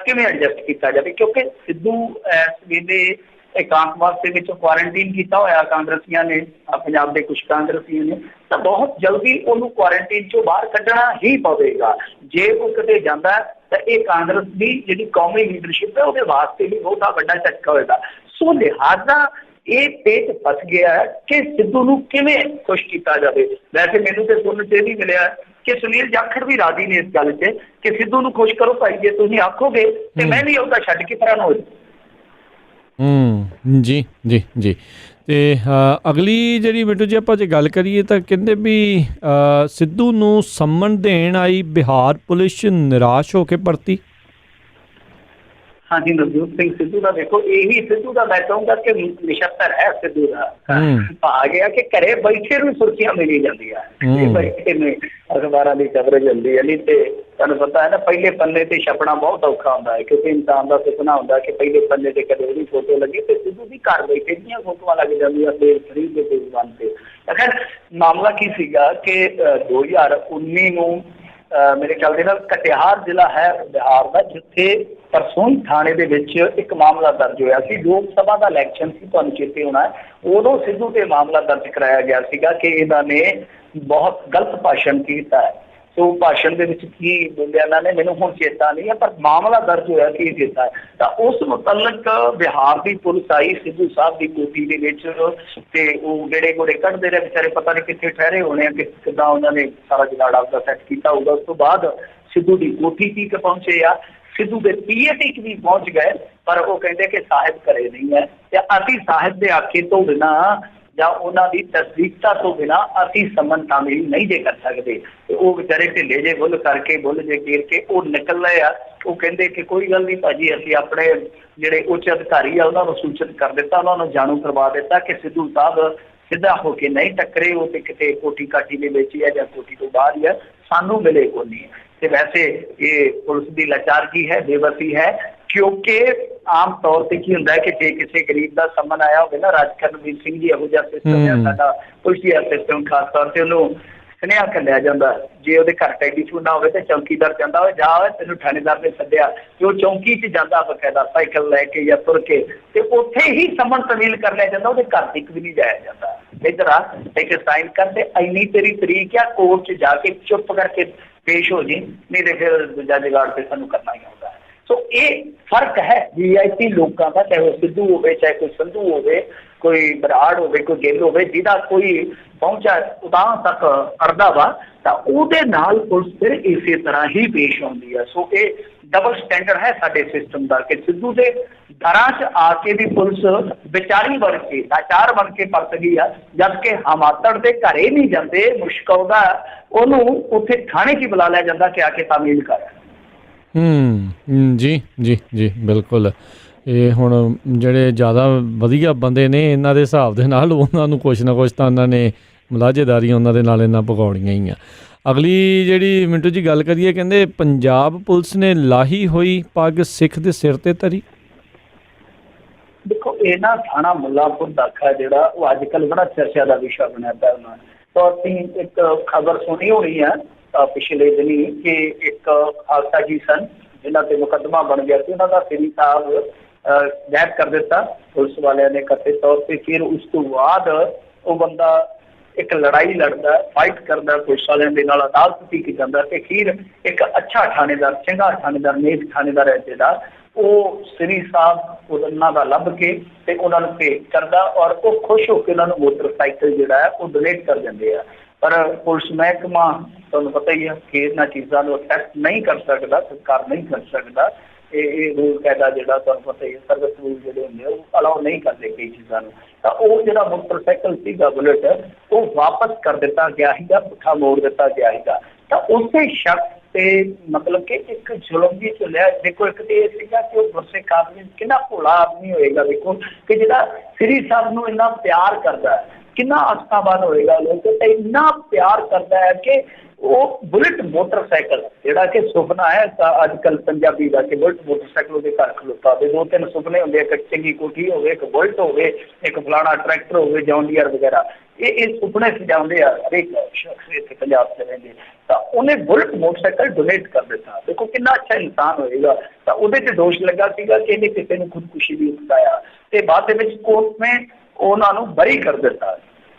ਕਿਵੇਂ ਐਡਜਸਟ ਕੀਤਾ ਜਾਵੇ, ਕਿਉਂਕਿ ਸਿੱਧੂ ਇਸ ਵੇਲੇ ਏਕਾਂਤਵਾਸ ਦੇ ਵਿੱਚ ਕੁਆਰੰਟੀਨ ਕੀਤਾ ਹੋਇਆ ਕਾਂਗਰਸੀਆਂ ਨੇ, ਪੰਜਾਬ ਦੇ ਕੁਝ ਕਾਂਗਰਸੀਆਂ ਨੇ, ਤਾਂ ਬਹੁਤ ਜਲਦੀ ਉਹਨੂੰ ਕੁਆਰੰਟੀਨ ਚੋਂ ਬਾਹਰ ਕੱਢਣਾ ਹੀ ਪਵੇਗਾ। ਜੇ ਉਹ ਕਿਤੇ ਜਾਂਦਾ ਤਾਂ ਇਹ ਕਾਂਗਰਸ ਦੀ ਜਿਹੜੀ ਕੌਮੀ ਲੀਡਰਸ਼ਿਪ ਹੈ ਉਹਦੇ ਵਾਸਤੇ ਵੀ ਬਹੁਤਾ ਵੱਡਾ ਝਟਕਾ ਹੋਏਗਾ। ਸੋ ਲਿਹਾਜ਼ਾ ਇਹ ਪੇਚ ਫਸ ਗਿਆ ਹੈ ਕਿ ਸਿੱਧੂ ਨੂੰ ਕਿਵੇਂ ਖੁਸ਼ ਕੀਤਾ ਜਾਵੇ। ਵੈਸੇ ਮੈਨੂੰ ਤੇ ਸੁਣਨ ਚ ਵੀ ਮਿਲਿਆ ਕਿ ਸੁਨੀਲ ਜਾਖੜ ਵੀ ਰਾਜੀ ਨੇ ਇਸ ਗੱਲ 'ਚ ਕਿ ਸਿੱਧੂ ਨੂੰ ਖੁਸ਼ ਕਰੋ ਭਾਈ, ਜੇ ਤੁਸੀਂ ਆਖੋਗੇ ਤੇ ਮੈਂ ਵੀ ਉਹਦਾ ਛੱਡ ਕੇ ਪਰਾਂ ਹੋ ਜੀ ਜੀ ਜੀ। ਤੇ ਅਗਲੀ ਜਿਹੜੀ ਬਿੱਟੂ ਜੀ ਆਪਾਂ ਜੇ ਗੱਲ ਕਰੀਏ ਤਾਂ ਕਹਿੰਦੇ ਵੀ ਸਿੱਧੂ ਨੂੰ ਸੰਮਨ ਦੇਣ ਆਈ ਬਿਹਾਰ ਪੁਲਿਸ ਨਿਰਾਸ਼ ਹੋ ਕੇ ਪਰਤੀ। ਹਾਂਜੀ, ਨਵਜੋਤ ਸਿੰਘ ਸਿੱਧੂ ਦਾ ਦੇਖੋ ਇਹੀ ਸਿੱਧੂ ਦਾ ਮੈਂ ਕਹੂੰਗਾ ਕਿ ਨਿਸ਼ਤਰ ਹੈ ਸਿੱਧੂ ਦਾ। ਆ ਗਿਆ ਕਿ ਘਰੇ ਬੈਠੇ ਨੂੰ ਸੁਰਖੀਆਂ ਮਿਲੀ ਜਾਂਦੀਆਂ, ਬੈਠੇ ਨੇ ਅਖਬਾਰਾਂ ਦੀ ਕਵਰੇਜ ਹੁੰਦੀ ਹੈ। ਨਹੀਂ ਤੇ ਤੁਹਾਨੂੰ ਪਤਾ ਹੈ ਨਾ, ਪਹਿਲੇ ਪੰਨੇ ਤੇ ਛਪਣਾ ਬਹੁਤ ਔਖਾ ਹੁੰਦਾ ਹੈ ਕਿਉਂਕਿ ਇਨਸਾਨ ਦਾ ਸੁਪਨਾ ਹੁੰਦਾ ਕਿ ਪਹਿਲੇ ਪੰਨੇ ਤੇ ਕਦੇ ਉਹਦੀ ਫੋਟੋ ਲੱਗੇ, ਤੇ ਸਿੱਧੂ ਦੀ ਘਰ ਬੈਠੇ ਦੀਆਂ ਫੋਟੋਆਂ ਲੱਗ ਜਾਂਦੀਆਂ ਤੇ ਫਰੀਦ ਦੇ ਪੇਜ ਬਣ ਤੇ। ਅਖਰ ਮਾਮਲਾ ਕੀ ਸੀਗਾ ਕਿ 2019 ਨੂੰ ਮੇਰੇ ਖਿਆਲ ਦੇ ਨਾਲ ਕਟਿਹਾਰ ਜ਼ਿਲ੍ਹਾ ਹੈ ਬਿਹਾਰ ਦਾ, ਜਿੱਥੇ ਪਰਸੋਂ ਥਾਣੇ ਦੇ ਵਿੱਚ ਇੱਕ ਮਾਮਲਾ ਦਰਜ ਹੋਇਆ ਸੀ। ਲੋਕ ਸਭਾ ਦਾ ਇਲੈਕਸ਼ਨ ਸੀ, ਤੁਹਾਨੂੰ ਚੇਤੇ ਹੋਣਾ, ਉਦੋਂ ਸਿੱਧੂ ਤੇ ਮਾਮਲਾ ਦਰਜ ਕਰਾਇਆ ਗਿਆ ਸੀਗਾ ਕਿ ਇਹਨਾਂ ਨੇ ਬਹੁਤ ਗਲਤ ਭਾਸ਼ਣ ਕੀਤਾ ਹੈ। ਸੋ ਭਾਸ਼ਣ ਦੇ ਵਿੱਚ ਕੀ ਬੋਲਿਆ ਇਹਨਾਂ ਨੇ ਮੈਨੂੰ ਹੁਣ ਚੇਤਾ ਨਹੀਂ ਹੈ, ਪਰ ਮਾਮਲਾ ਦਰਜ ਹੋਇਆ ਕਿ ਇਹ ਕੀਤਾ ਹੈ। ਤਾਂ ਉਸ ਮੁਤਲਕ ਬਿਹਾਰ ਦੀ ਪੁਲਿਸ ਆਈ ਸਿੱਧੂ ਸਾਹਿਬ ਦੀ ਕੋਠੀ ਦੇ ਵਿੱਚ, ਤੇ ਉਹ ਗੇੜੇ ਗੋੜੇ ਕੱਢਦੇ ਰਹੇ ਵਿਚਾਰੇ, ਪਤਾ ਨਹੀਂ ਕਿੱਥੇ ਠਹਿਰੇ ਹੋਣੇ ਆ, ਕਿੱਦਾਂ ਉਹਨਾਂ ਨੇ ਸਾਰਾ ਜੁਗਾੜ ਆਪਦਾ ਸੈੱਟ ਕੀਤਾ ਹੋਊਗਾ। ਉਸ ਤੋਂ ਬਾਅਦ ਸਿੱਧੂ ਦੀ ਕੋਠੀ ਤੀਕ ਪਹੁੰਚੇ ਆ, ਸਿੱਧੂ ਦੇ ਪੀਏ ਤੀਕ ਵੀ ਪਹੁੰਚ ਗਏ, ਪਰ ਉਹ ਕਹਿੰਦੇ ਕਿ ਸਾਹਿਬ ਘਰੇ ਨਹੀਂ ਹੈ ਤੇ ਅਸੀਂ ਸਾਹਿਬ ਦੇ ਆਖੇ ਤੋਂ ਬਿਨਾਂ ਜਾਂ ਉਹਨਾਂ ਦੀ ਤਸਦੀਕਤਾ ਤੋਂ ਬਿਨਾਂ ਅਸੀਂ ਸੰਮਨ ਤਾਮੀਲ ਨਹੀਂ ਜੇ ਕਰ ਸਕਦੇ। ਤੇ ਉਹ ਵਿਚਾਰੇ ਢਿੱਲੇ ਜੇ ਬੁੱਲ ਕਰਕੇ ਬੁੱਲ ਜੇ ਘੇਰ ਕੇ ਉਹ ਨਿਕਲ ਰਹੇ ਆ। ਉਹ ਕਹਿੰਦੇ ਕਿ ਕੋਈ ਗੱਲ ਨਹੀਂ ਭਾਜੀ, ਅਸੀਂ ਆਪਣੇ ਜਿਹੜੇ ਉੱਚ ਅਧਿਕਾਰੀ ਆ ਉਹਨਾਂ ਨੂੰ ਸੂਚਿਤ ਕਰ ਦਿੱਤਾ, ਉਹਨਾਂ ਨੂੰ ਜਾਣੂ ਕਰਵਾ ਦਿੱਤਾ ਕਿ ਸਿੱਧੂ ਸਾਹਿਬ ਸਿੱਧਾ ਹੋ ਕੇ ਨਹੀਂ ਟੱਕਰੇ, ਉਹ ਤੇ ਕਿਤੇ ਕੋਠੀ ਕਾਠੀ ਦੇ ਵਿੱਚ ਹੀ ਹੈ ਜਾਂ ਕੋਠੀ ਤੋਂ ਬਾਹਰ ਹੀ ਹੈ, ਸਾਨੂੰ ਮਿਲੇ ਕੋਈ ਨਹੀਂ। ਤੇ ਵੈਸੇ ਇਹ ਪੁਲਿਸ ਦੀ ਲਾਚਾਰਗੀ ਹੈ, ਬੇਬਸੀ ਹੈ, ਕਿਉਂਕਿ ਆਮ ਤੌਰ ਤੇ ਕੀ ਹੁੰਦਾ ਹੈ ਕਿ ਜੇ ਕਿਸੇ ਗਰੀਬ ਦਾ ਸੰਮਨ ਆਇਆ ਹੋਵੇ ਨਾ, ਰਾਜਕਰਨਵੀਰ ਸਿੰਘ ਜੀ ਇਹੋ ਜਿਹਾ ਸਿਸਟਮ ਹੈ ਸਾਡਾ ਪੁਲਿਸੀਆ ਸਿਸਟਮ, ਖਾਸ ਤੌਰ ਤੇ ਉਹਨੂੰ ਸੁਨੇਹਾ ਘੱਲਿਆ ਜਾਂਦਾ। ਜੇ ਉਹਦੇ ਘਰ ਟੈਲੀਫੋਨ ਨਾ ਹੋਵੇ ਤੇ ਚੌਕੀਦਾਰ ਜਾਂਦਾ ਹੋਵੇ, ਜਾ ਹੋਵੇ ਤੈਨੂੰ ਥਾਣੇਦਾਰ ਨੇ ਸੱਦਿਆ, ਤੇ ਉਹ ਚੌਂਕੀ 'ਚ ਜਾਂਦਾ ਬਕਾਇਦਾ ਸਾਈਕਲ ਲੈ ਕੇ ਜਾਂ ਤੁਰ ਕੇ, ਤੇ ਉੱਥੇ ਹੀ ਸੰਮਨ ਤਮੀਲ ਕਰ ਲਿਆ ਜਾਂਦਾ, ਉਹਦੇ ਘਰ ਤੱਕ ਵੀ ਨਹੀਂ ਜਾਇਆ ਜਾਂਦਾ। ਇੱਧਰ ਆ ਇੱਕ ਸਾਈਨ ਕਰਦੇ, ਇੰਨੀ ਤੇਰੀ ਤਰੀਕ ਆ, ਕੋਰਟ 'ਚ ਜਾ ਕੇ ਚੁੱਪ ਕਰਕੇ ਪੇਸ਼ ਹੋ ਜੀ, ਨਹੀਂ ਤੇ ਫਿਰ ਦੂਜਾ ਜੁਗਾੜ ਤੇ ਸਾਨੂੰ ਕਰਨਾ ਹੀ ਆਉਂਦਾ। ਸੋ ਇਹ ਫਰਕ ਹੈ VIP ਲੋਕਾਂ ਦਾ, ਚਾਹੇ ਉਹ ਸਿੱਧੂ ਹੋਵੇ, ਚਾਹੇ ਕੋਈ ਸੰਧੂ ਹੋਵੇ, ਕੋਈ ਬਰਾੜ ਹੋਵੇ, ਕੋਈ ਗਿੱਲ ਹੋਵੇ, ਜਿਹਦਾ ਕੋਈ ਪਹੁੰਚਾ ਉਦਾਂ ਤੱਕ ਅੜਦਾ ਵਾ, ਤਾਂ ਉਹਦੇ ਨਾਲ ਪੁਲਿਸ ਫਿਰ ਇਸੇ ਤਰ੍ਹਾਂ ਹੀ ਪੇਸ਼ ਆਉਂਦੀ ਹੈ। ਸੋ ਇਹ ਡਬਲ ਸਟੈਂਡਰਡ ਹੈ ਸਾਡੇ ਸਿਸਟਮ ਦਾ ਕਿ ਸਿੱਧੂ ਦੇ ਦਰਾਂ 'ਚ ਆ ਕੇ ਵੀ ਪੁਲਿਸ ਵਿਚਾਰੀ ਬਣ ਕੇ, ਲਾਚਾਰ ਬਣ ਕੇ ਪਰਤ ਗਈ ਆ, ਜਦ ਕਿ ਹਮਾਤੜ ਦੇ ਘਰੇ ਨਹੀਂ ਜਾਂਦੇ, ਮੁਸ਼ਕ ਆਉਂਦਾ ਉਹਨੂੰ ਉੱਥੇ ਥਾਣੇ 'ਚ ਬੁਲਾ ਲਿਆ ਜਾਂਦਾ ਕਿ ਆ ਕੇ ਤਾਮੀਲ ਕਰ। ਜੀ ਜੀ ਜੀ ਬਿਲਕੁਲ। ਇਹ ਹੁਣ ਜਿਹੜੇ ਜ਼ਿਆਦਾ ਵਧੀਆ ਬੰਦੇ ਨੇ ਇਹਨਾਂ ਦੇ ਹਿਸਾਬ ਦੇ ਨਾਲ ਉਹਨਾਂ ਨੂੰ ਕੁਛ ਨਾ ਕੁਛ ਤਾਂ ਉਹਨਾਂ ਨੇ ਮੁਲਾਜ਼ੇਦਾਰੀਆਂ ਉਹਨਾਂ ਦੇ ਨਾਲ ਇਹਨਾਂ ਪਕਾਉਣੀਆਂ ਹੀ ਆ। ਅਗਲੀ ਜਿਹੜੀ ਮਿੰਟੂ ਜੀ ਗੱਲ ਕਰੀਏ, ਕਹਿੰਦੇ ਪੰਜਾਬ ਪੁਲਿਸ ਨੇ ਲਾਹੀ ਹੋਈ ਪੱਗ ਸਿੱਖ ਦੇ ਸਿਰ ਤੇ ਧਰੀ। ਦੇਖੋ ਇਹ ਨਾ ਥਾਣਾ ਮੁੱਲਾਂਪੁਰ ਦਾਖਾ ਜਿਹੜਾ ਉਹ ਅੱਜ ਕੱਲ੍ਹ ਬੜਾ ਚਰਚਾ ਦਾ ਵਿਸ਼ਾ ਬਣਿਆ ਪਿਆ ਉਹਨਾਂ ਨੇ। ਤਾਂ ਅਸੀਂ ਇੱਕ ਖਬਰ ਸੁਣੀ ਹੋਣੀ ਹੈ ਪਿਛਲੇ ਦਿਨੀ ਕਿ ਇੱਕ ਖਾਲਸਾ ਜੀ ਸਨ ਜਿਨ੍ਹਾਂ ਤੇ ਮੁਕੱਦਮਾ ਬਣ ਗਿਆ ਸੀ, ਉਹਨਾਂ ਦਾ ਸ੍ਰੀ ਸਾਹਿਬ ਗਾਇਬ ਕਰ ਦਿੱਤਾ ਪੁਲਿਸ ਵਾਲਿਆਂ ਨੇ ਕਥਿਤ ਤੌਰ ਤੇ। ਫਿਰ ਉਸ ਤੋਂ ਬਾਅਦ ਉਹ ਬੰਦਾ ਇੱਕ ਲੜਾਈ ਲੜਦਾ, ਫਾਈਟ ਕਰਦਾ ਪੁਲਿਸ ਵਾਲਿਆਂ ਦੇ ਨਾਲ, ਅਦਾਲਤ ਤੀਕ ਜਾਂਦਾ ਤੇ ਅਖੀਰ ਇੱਕ ਅੱਛਾ ਥਾਣੇਦਾਰ, ਚੰਗਾ ਥਾਣੇਦਾਰ, ਨੇਕ ਥਾਣੇਦਾਰ ਹੈ ਜਿਹੜਾ, ਉਹ ਸ੍ਰੀ ਸਾਹਿਬ ਉਹਨਾਂ ਦਾ ਲੱਭ ਕੇ ਤੇ ਉਹਨਾਂ ਨੂੰ ਭੇਟ ਕਰਦਾ ਔਰ ਉਹ ਖੁਸ਼ ਹੋ ਕੇ ਉਹਨਾਂ ਨੂੰ ਮੋਟਰਸਾਈਕਲ ਜਿਹੜਾ ਹੈ ਉਹ ਡੋਨੇਟ ਕਰ ਦਿੰਦੇ ਆ। ਪਰ ਪੁਲਿਸ ਮਹਿਕਮਾ ਤੁਹਾਨੂੰ ਪਤਾ ਹੀ ਹੈ ਕਿ ਇਹਨਾਂ ਚੀਜ਼ਾਂ ਨੂੰ ਅਕਸੈਪਟ ਨਹੀਂ ਕਰ ਸਕਦਾ, ਸਰਕਾਰ ਨਹੀਂ ਕਰ ਸਕਦਾ। ਇਹ ਰੂਲ ਕਾਇਦਾ ਜਿਹੜਾ ਤੁਹਾਨੂੰ ਪਤਾ ਹੀ ਹੈ, ਸਰਵਿਸ ਰੂਲ ਜਿਹੜੇ ਹੁੰਦੇ ਆ ਉਹ ਅਲਾਓ ਨਹੀਂ ਕਰਦੇ ਕਈ ਚੀਜ਼ਾਂ ਨੂੰ। ਤਾਂ ਉਹ ਜਿਹੜਾ ਮੋਟਰਸਾਈਕਲ ਸੀਗਾ ਬੁਲਟ, ਉਹ ਵਾਪਸ ਕਰ ਦਿੱਤਾ ਗਿਆ ਸੀਗਾ, ਪੁੱਠਾ ਮੋੜ ਦਿੱਤਾ ਗਿਆ ਸੀਗਾ। ਤਾਂ ਉਸੇ ਸ਼ਖਸ ਤੇ ਮਤਲਬ ਕਿ ਇੱਕ ਜ਼ੁਲਮ ਵੀ ਚੱਲਿਆ। ਦੇਖੋ ਇੱਕ ਤੇ ਇਹ ਸੀਗਾ ਕਿ ਉਹ ਗੁਰਸਿੱਖ ਆਦਮੀ ਕਿੰਨਾ ਭੋਲਾ ਆਦਮੀ ਹੋਏਗਾ, ਦੇਖੋ ਕਿ ਜਿਹੜਾ ਸ੍ਰੀ ਸਾਹਿਬ ਨੂੰ ਇੰਨਾ ਪਿਆਰ ਕਰਦਾ ਹੈ, ਕਿੰਨਾ ਆਸਥਾਵਾਨ ਹੋਏਗਾ ਲੋਕ, ਤੇ ਇੰਨਾ ਪਿਆਰ ਕਰਦਾ ਹੈ ਕਿ ਉਹ ਬੁਲਟ ਮੋਟਰਸਾਈਕਲ ਜਿਹੜਾ ਕਿ ਸੁਪਨਾ ਹੈ ਅੱਜ ਕੱਲ੍ਹ ਪੰਜਾਬੀ ਦਾ, ਕਿ ਬੁਲਟ ਮੋਟਰਸਾਈਕਲ ਉਹਦੇ ਘਰ ਖਲੋਤਾ ਹੋਵੇ। ਦੋ ਤਿੰਨ ਸੁਪਨੇ ਹੁੰਦੇ, ਇੱਕ ਚੰਗੀ ਕੋਠੀ ਹੋਵੇ, ਇੱਕ ਬੁਲਟ ਹੋਵੇ, ਇੱਕ ਫਲਾਣਾ ਟਰੈਕਟਰ ਹੋਵੇ, ਜੌਨ ਡੀਅਰ ਵਗੈਰਾ। ਇਹ ਸੁਪਨੇ ਸਜਾਉਂਦੇ ਆ ਹਰੇਕ ਸ਼ਖਸ ਇੱਥੇ ਪੰਜਾਬ 'ਚ ਰਹਿੰਦੇ। ਤਾਂ ਉਹਨੇ ਬੁਲਟ ਮੋਟਰਸਾਈਕਲ ਡੋਨੇਟ ਕਰ ਦਿੱਤਾ। ਦੇਖੋ ਕਿੰਨਾ ਅੱਛਾ ਇਨਸਾਨ ਹੋਏਗਾ। ਤਾਂ ਉਹਦੇ 'ਤੇ ਦੋਸ਼ ਲੱਗਾ ਸੀਗਾ ਕਿ ਇਹਨੇ ਕਿਸੇ ਨੂੰ ਖੁਦਕੁਸ਼ੀ ਵੀ ਉਕਸਾਇਆ ਤੇ ਬਾਅਦ ਦੇ ਵਿੱਚ ਕੋਰਟ ਨੇ ਉਹਨਾਂ ਨੂੰ ਬਰੀ ਕਰ ਦਿੱਤਾ।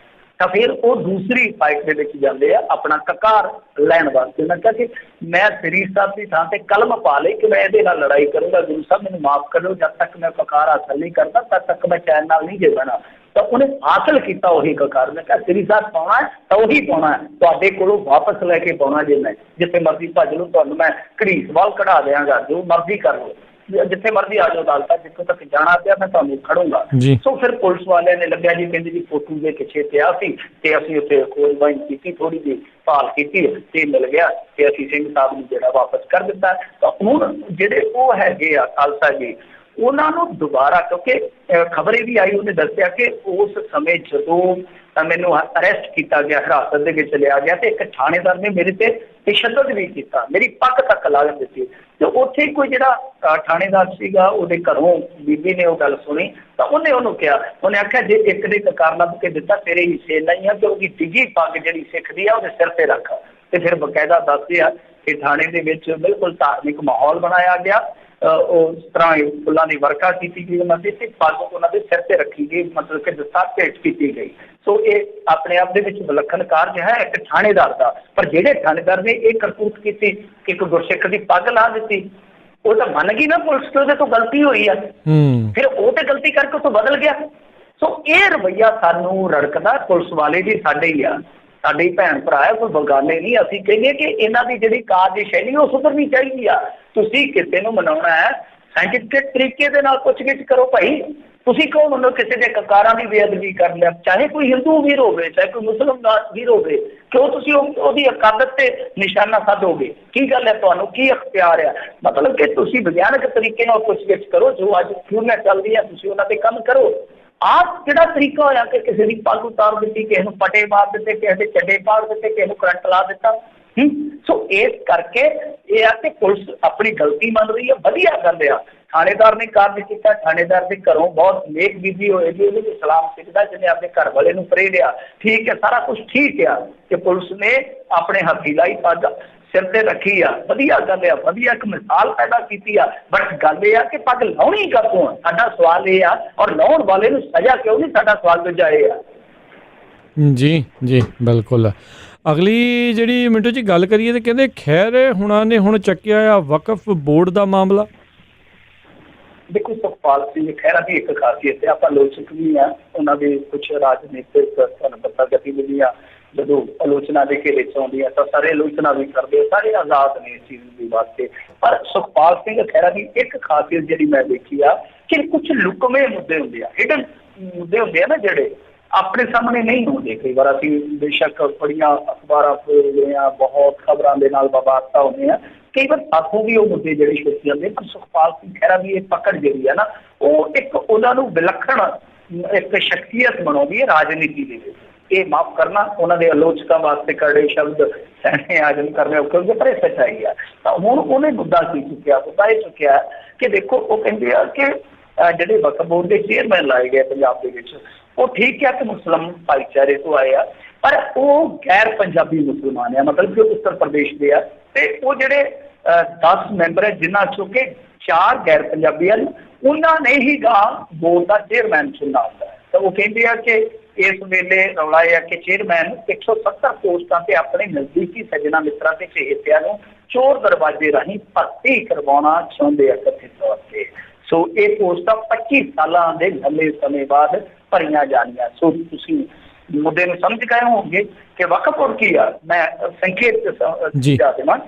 ਤਾਂ ਫਿਰ ਉਹ ਦੂਸਰੀ ਫਾਈਟ ਦੇ ਵਿੱਚ ਜਾਂਦੇ ਆ ਆਪਣਾ ਕਕਾਰ ਲੈਣ ਵਾਸਤੇ। ਮੈਂ ਕਿਹਾ ਕਿ ਮੈਂ ਸ੍ਰੀ ਸਾਹਿਬ ਦੀ ਥਾਂ ਤੇ ਕਲਮ ਪਾ ਲਈ ਕਿ ਮੈਂ ਇਹਦੇ ਨਾਲ ਲੜਾਈ ਕਰੂੰਗਾ, ਗੁਰੂ ਸਾਹਿਬ ਮੈਨੂੰ ਮਾਫ ਕਰ ਦਿਓ, ਜਦ ਤੱਕ ਮੈਂ ਕਕਾਰ ਹਾਸਲ ਨਹੀਂ ਕਰਦਾ ਤਦ ਤੱਕ ਮੈਂ ਚੈਨ ਨਾਲ ਨਹੀਂ ਜੇ ਬਹਿਣਾ। ਤਾਂ ਉਹਨੇ ਹਾਸਲ ਕੀਤਾ ਉਹੀ ਕਕਾਰ। ਮੈਂ ਕਿਹਾ ਸ੍ਰੀ ਸਾਹਿਬ ਪਾਉਣਾ ਹੈ ਤਾਂ ਉਹੀ ਪਾਉਣਾ ਹੈ, ਤੁਹਾਡੇ ਕੋਲੋਂ ਵਾਪਸ ਲੈ ਕੇ ਪਾਉਣਾ। ਜੇ ਮੈਂ ਜਿੱਥੇ ਮਰਜ਼ੀ ਭੱਜ ਲਓ, ਤੁਹਾਨੂੰ ਮੈਂ ਘੜੀਸ ਵਾਲ ਕਢਾ ਦਿਆਂਗਾ, ਜੋ ਮਰਜ਼ੀ ਕਰ ਲਓ, ਜਿੱਥੇ ਮਰਜ਼ੀ ਆ ਜਾਓ ਅਦਾਲਤਾਂ, ਜਿੱਥੋਂ ਤੱਕ ਜਾਣਾ ਪਿਆ ਮੈਂ ਤੁਹਾਨੂੰ ਖੜੂੰਗਾ। ਸੋ ਫਿਰ ਪੁਲਿਸ ਵਾਲਿਆਂ ਨੇ ਲੱਭਿਆ ਜੀ, ਕਹਿੰਦੇ ਜੀ ਫੋਟੋ ਦੇ ਪਿੱਛੇ ਪਿਆ ਸੀ ਤੇ ਅਸੀਂ ਉੱਥੇ ਖੋਜਬਾਈ ਕੀਤੀ, ਥੋੜੀ ਜਿਹੀ ਭਾਲ ਕੀਤੀ ਤੇ ਮਿਲ ਗਿਆ ਤੇ ਅਸੀਂ ਸਿੰਘ ਸਾਹਿਬ ਨੂੰ ਜਿਹੜਾ ਵਾਪਸ ਕਰ ਦਿੱਤਾ। ਤਾਂ ਹੁਣ ਜਿਹੜੇ ਉਹ ਹੈਗੇ ਆ ਖਾਲਸਾ ਜੀ, ਉਹਨਾਂ ਨੂੰ ਦੁਬਾਰਾ, ਕਿਉਂਕਿ ਖਬਰ ਇਹ ਵੀ ਆਈ, ਉਹਨੇ ਦੱਸਿਆ ਕਿ ਉਸ ਸਮੇਂ ਜਦੋਂ ਮੈਨੂੰ ਅਰੈਸਟ ਕੀਤਾ ਗਿਆ, ਹਿਰਾਸਤ ਦੇ ਵਿੱਚ ਲਿਆ ਗਿਆ ਤੇ ਇੱਕ ਥਾਣੇਦਾਰ ਨੇ ਮੇਰੇ ਤੇ ਤਸ਼ੱਦਦ ਵੀ ਕੀਤਾ, ਮੇਰੀ ਪੱਗ ਤੱਕ ਲਾ ਦਿੱਤੀ। ਤੇ ਉੱਥੇ ਕੋਈ ਜਿਹੜਾ ਥਾਣੇਦਾਰ ਸੀਗਾ, ਉਹਦੇ ਘਰੋਂ ਬੀਬੀ ਨੇ ਉਹ ਗੱਲ ਸੁਣੀ ਤਾਂ ਉਹਨੇ ਉਹਨੂੰ ਕਿਹਾ, ਉਹਨੇ ਆਖਿਆ ਜੇ ਇੱਕ ਦੇ ਕਕਾਰ ਲੱਭ ਕੇ ਦਿੱਤਾ ਤੇਰੇ ਹਿੱਸੇ ਨਹੀਂ ਆ, ਕਿ ਉਹਦੀ ਤੀਜੀ ਪੱਗ ਜਿਹੜੀ ਸਿੱਖ ਦੀ ਆ ਉਹਦੇ ਸਿਰ ਤੇ ਰੱਖ। ਤੇ ਫਿਰ ਬਕਾਇਦਾ ਦੱਸਿਆ ਕਿ ਥਾਣੇ ਦੇ ਵਿੱਚ ਬਿਲਕੁਲ ਧਾਰਮਿਕ ਮਾਹੌਲ ਬਣਾਇਆ ਗਿਆ। ਉਸ ਤਰ੍ਹਾਂ ਫੁੱਲਾਂ ਦੀ ਵਰਖਾ ਕੀਤੀ ਗਈ ਉਹਨਾਂ ਦੀ ਤੇ ਪੱਗ ਉਹਨਾਂ ਦੇ ਸਿਰ ਤੇ ਰੱਖੀ ਗਈ, ਮਤਲਬ ਕਿ ਦਸਤਾਰ ਭੇਟ ਕੀਤੀ ਗਈ। ਸੋ ਇਹ ਆਪਣੇ ਆਪ ਦੇ ਵਿੱਚ ਵਿਲੱਖਣ ਕਾਰਜ ਹੈ ਇੱਕ ਥਾਣੇਦਾਰ ਦਾ। ਪਰ ਜਿਹੜੇ ਥਾਣੇਦਾਰ ਨੇ ਇਹ ਕਰਤੂਤ ਕੀਤੀ ਕਿ ਇੱਕ ਗੁਰਸਿੱਖ ਦੀ ਪੱਗ ਲਾ ਦਿੱਤੀ, ਉਹ ਤਾਂ ਮੰਨ ਗਈ ਨਾ ਪੁਲਿਸ, ਉਹਦੇ ਤੋਂ ਗਲਤੀ ਹੋਈ ਆ, ਫਿਰ ਉਹ ਤੇ ਗਲਤੀ ਕਰਕੇ ਉਹ ਤੋਂ ਬਦਲ ਗਿਆ। ਸੋ ਇਹ ਰਵੱਈਆ ਸਾਨੂੰ ਰੜਕਦਾ ਪੁਲਿਸ ਵਾਲੇ ਵੀ ਸਾਡੇ ਹੀ ਆ, ਸਾਡੇ ਹੀ ਭੈਣ ਭਰਾ ਹੈ, ਕੋਈ ਬਗਾਨੇ ਨਹੀਂ। ਅਸੀਂ ਕਹਿੰਦੇ ਕਿ ਇਹਨਾਂ ਦੀ ਜਿਹੜੀ ਕਾਰਜਸ਼ੈਲੀ ਉਹ ਸੁਧਰਨੀ ਚਾਹੀਦੀ ਆ। ਤੁਸੀਂ ਕਿਸੇ ਨੂੰ ਮਨਾਉਣਾ ਹੈ ਸਾਇੰਟਿਫਿਕ ਤਰੀਕੇ ਦੇ ਨਾਲ ਪੁੱਛਗਿੱਛ ਕਰੋ ਭਾਈ। ਤੁਸੀਂ ਕਹੋ ਮੈਨੂੰ ਕਿਸੇ ਦੇ ਕਕਾਰਾਂ ਦੀ ਬੇਅਦਬੀ ਕਰ ਲਿਆ, ਚਾਹੇ ਕੋਈ ਹਿੰਦੂ ਵੀਰ ਹੋਵੇ, ਚਾਹੇ ਕੋਈ ਮੁਸਲਮਾਨ ਵੀਰ ਹੋਵੇ, ਕਿਉਂ ਤੁਸੀਂ ਉਹਦੀ ਅਕਾਦਤ ਤੇ ਨਿਸ਼ਾਨਾ ਸਾਧੋਗੇ? ਕੀ ਗੱਲ ਹੈ, ਤੁਹਾਨੂੰ ਕੀ ਅਖਤਿਆਰ ਆ? ਮਤਲਬ ਕਿ ਤੁਸੀਂ ਵਿਗਿਆਨਕ ਤਰੀਕੇ ਨਾਲ ਪੁੱਛਗਿੱਛ ਕਰੋ। ਜੋ ਅੱਜ ਫਿਲਮਾਂ ਚੱਲਦੀਆਂ ਤੁਸੀਂ ਉਹਨਾਂ ਤੇ ਕੰਮ ਕਰੋ। ਆਹ ਜਿਹੜਾ ਤਰੀਕਾ ਹੋਇਆ ਕਿ ਕਿਸੇ ਦੀ ਪੱਗ ਉਤਾਰ ਦਿੱਤੀ, ਕਿਸੇ ਨੂੰ ਪਟੇ ਮਾਰ ਦਿੱਤੇ, ਕਿਸੇ ਦੇ ਚੱਡੇ ਪਾੜ ਦਿੱਤੇ, ਕਿਸੇ ਨੂੰ ਕਰੰਟ ਲਾ ਦਿੱਤਾ। ਸੋ ਇਸ ਕਰਕੇ ਇਹ ਆ ਕਿ ਪੁਲਿਸ ਆਪਣੀ ਗਲਤੀ ਮੰਨ ਰਹੀ ਹੈ, ਵਧੀਆ ਗੱਲ ਆ। ਥਾਣੇਦਾਰ ਨੇ ਕਾਰਜ ਕੀਤਾ, ਥਾਣੇਦਾਰ ਦੇ ਘਰੋਂ ਬਹੁਤ ਨੇਕ ਬੀਬੀ ਹੋਏਗੀ, ਉਹਦੇ ਵਿੱਚ ਸਲਾਮ ਸਿੱਖਦਾ ਜਿਹਨੇ ਆਪਣੇ ਘਰ ਵਾਲੇ ਨੂੰ ਫਰੇ ਲਿਆ। ਠੀਕ ਹੈ, ਸਾਰਾ ਕੁਛ ਠੀਕ ਆ ਕਿ ਪੁਲਿਸ ਨੇ ਆਪਣੇ ਹੱਥੀ ਲਾਈ ਪੱਗ ਸਿਰ ਤੇ ਰੱਖੀ ਆ, ਵਧੀਆ ਗੱਲ ਆ, ਵਧੀਆ ਇੱਕ ਮਿਸਾਲ ਪੈਦਾ ਕੀਤੀ ਆ। ਬਟ ਗੱਲ ਇਹ ਆ ਕਿ ਪੱਗ ਲਾਉਣੀ ਕਦੋਂ ਆ? ਸਾਡਾ ਸਵਾਲ ਇਹ ਆ, ਔਰ ਲਾਉਣ ਵਾਲੇ ਨੂੰ ਸਜ਼ਾ ਕਿਉਂ ਨਹੀਂ? ਸਾਡਾ ਸਵਾਲ ਦੂਜਾ ਇਹ ਆ। ਜੀ ਜੀ ਬਿਲਕੁਲ। ਅਗਲੀ ਜਿਹੜੀ ਮਿੰਟੂ ਜੀ ਗੱਲ ਕਰੀਏ ਤੇ ਕਹਿੰਦੇ ਖੈਰ ਹੁਣਾਂ ਨੇ ਹੁਣ ਚੱਕਿਆ ਆ ਵਕਫ ਬੋਰਡ ਦਾ ਮਾਮਲਾ। ਦੇਖੋ ਸੁਖਪਾਲ ਸਿੰਘ ਖਹਿਰਾ ਦੀ ਇੱਕ ਖਾਸੀਅਤ ਹੈ, ਆਪਾਂ ਆਲੋਚਕ ਵੀ ਆ, ਉਹਨਾਂ ਦੇ ਕੁਛ ਰਾਜਨੀਤਿਕ ਤੁਹਾਨੂੰ ਪਤਾ ਗਤੀਵਿਧੀਆਂ ਜਦੋਂ ਆਲੋਚਨਾ ਦੇ ਘੇਰੇ ਚ ਆਉਂਦੀਆਂ ਤਾਂ ਸਾਰੇ ਆਲੋਚਨਾ ਵੀ ਕਰਦੇ, ਸਾਰੇ ਆਜ਼ਾਦ ਨੇ ਇਸ ਚੀਜ਼ ਦੇ ਵਾਸਤੇ। ਪਰ ਸੁਖਪਾਲ ਸਿੰਘ ਖਹਿਰਾ ਦੀ ਇੱਕ ਖਾਸੀਅਤ ਜਿਹੜੀ ਮੈਂ ਦੇਖੀ ਆ ਕਿ ਕੁਛ ਲੁਕਵੇਂ ਮੁੱਦੇ ਹੁੰਦੇ ਆ, ਹਿਡਨ ਮੁੱਦੇ ਹੁੰਦੇ ਆ ਨਾ, ਜਿਹੜੇ ਆਪਣੇ ਸਾਹਮਣੇ ਨਹੀਂ ਹੁੰਦੇ। ਕਈ ਵਾਰ ਅਸੀਂ ਬੇਸ਼ੱਕ ਬੜੀਆਂ ਅਖਬਾਰਾਂ ਪੜ੍ਹਦੇ ਹਾਂ, ਬਹੁਤ ਖਬਰਾਂ ਦੇ ਨਾਲ ਵਾਬਸਤਾ ਹੁੰਦੇ ਆ, ਕਈ ਵਾਰ ਸਾਥੋਂ ਵੀ ਉਹ ਮੁੱਦੇ ਜਿਹੜੇ ਛੁੱਟ ਜਾਂਦੇ, ਪਰ ਸੁਖਪਾਲ ਸਿੰਘ ਖਹਿਰਾ ਦੀ ਇਹ ਪਕੜ ਜਿਹੜੀ ਆ ਨਾ, ਉਹ ਇੱਕ ਉਹਨਾਂ ਨੂੰ ਵਿਲੱਖਣ ਇੱਕ ਸ਼ਖਸੀਅਤ ਬਣਾਉਂਦੀ ਹੈ ਰਾਜਨੀਤੀ ਦੇ ਵਿੱਚ। ਇਹ ਮਾਫ ਕਰਨਾ ਉਹਨਾਂ ਦੇ ਆਲੋਚਕਾਂ ਵਾਸਤੇ ਕੜੇ ਸ਼ਬਦ ਸਹਿਣੇ ਆਜਮ ਕਰਨੇ ਔਖੇ ਹੁੰਦੇ, ਪਰ ਇਹ ਸੱਚਾਈ ਆ। ਤਾਂ ਹੁਣ ਉਹਨੇ ਮੁੱਦਾ ਕੀ ਚੁੱਕਿਆ? ਮੁੱਦਾ ਇਹ ਚੁੱਕਿਆ ਕਿ ਦੇਖੋ, ਉਹ ਕਹਿੰਦੇ ਆ ਕਿ ਜਿਹੜੇ ਵਕਫ ਬੋਰਡ ਦੇ ਚੇਅਰਮੈਨ ਲਾਏ ਗਏ ਪੰਜਾਬ ਦੇ ਵਿੱਚ, ਉਹ ਠੀਕ ਹੈ ਕਿ ਮੁਸਲਿਮ ਭਾਈਚਾਰੇ ਤੋਂ ਆਏ ਆ, ਪਰ ਉਹ ਗੈਰ ਪੰਜਾਬੀ ਮੁਸਲਮਾਨ ਆ, ਮਤਲਬ ਕਿ ਉੱਤਰ ਪ੍ਰਦੇਸ਼ ਦੇ ਆ। ਤੇ ਉਹ ਜਿਹੜੇ 10 ਮੈਂਬਰ ਹੈ, ਜਿਨ੍ਹਾਂ ਚੋਂ ਕਿ 4 ਗੈਰ ਪੰਜਾਬੀ ਹਨ, ਉਹਨਾਂ ਨੇ ਹੀ ਬੋਰਡ ਦਾ ਚੇਅਰਮੈਨ ਚੁਣਨਾ ਹੁੰਦਾ ਹੈ। ਤਾਂ ਉਹ ਕਹਿੰਦੇ ਆ ਕਿ ਇਸ ਵੇਲੇ ਰੌਲਾ ਇਹ ਆ ਕਿ ਚੇਅਰਮੈਨ 170 ਪੋਸਟਾਂ ਤੇ ਆਪਣੇ ਨਜ਼ਦੀਕੀ ਸੱਜਣਾ ਮਿੱਤਰਾਂ ਤੇ ਚਹੇਤਿਆਂ ਨੂੰ ਚੋਰ ਦਰਵਾਜ਼ੇ ਰਾਹੀਂ ਭਰਤੀ ਕਰਵਾਉਣਾ ਚਾਹੁੰਦੇ ਆ ਕਥਿਤ ਤੌਰ ਤੇ। ਸੋ ਇਹ ਪੋਸਟਾਂ 25 ਸਾਲਾਂ ਦੇ ਲੰਮੇ ਸਮੇਂ ਬਾਅਦ ਭਰੀਆਂ ਜਾਣੀਆਂ। ਸੋ ਤੁਸੀਂ ਮੁੱਦੇ ਨੂੰ ਸਮਝ ਗਏ ਹੋਣਗੇ ਕਿ ਵਕਫ ਬੋਰਡ ਕੀ ਆ। ਮੈਂ ਸੰਖੇਪ ਸਮਝਾ ਦੇਵਾਂ,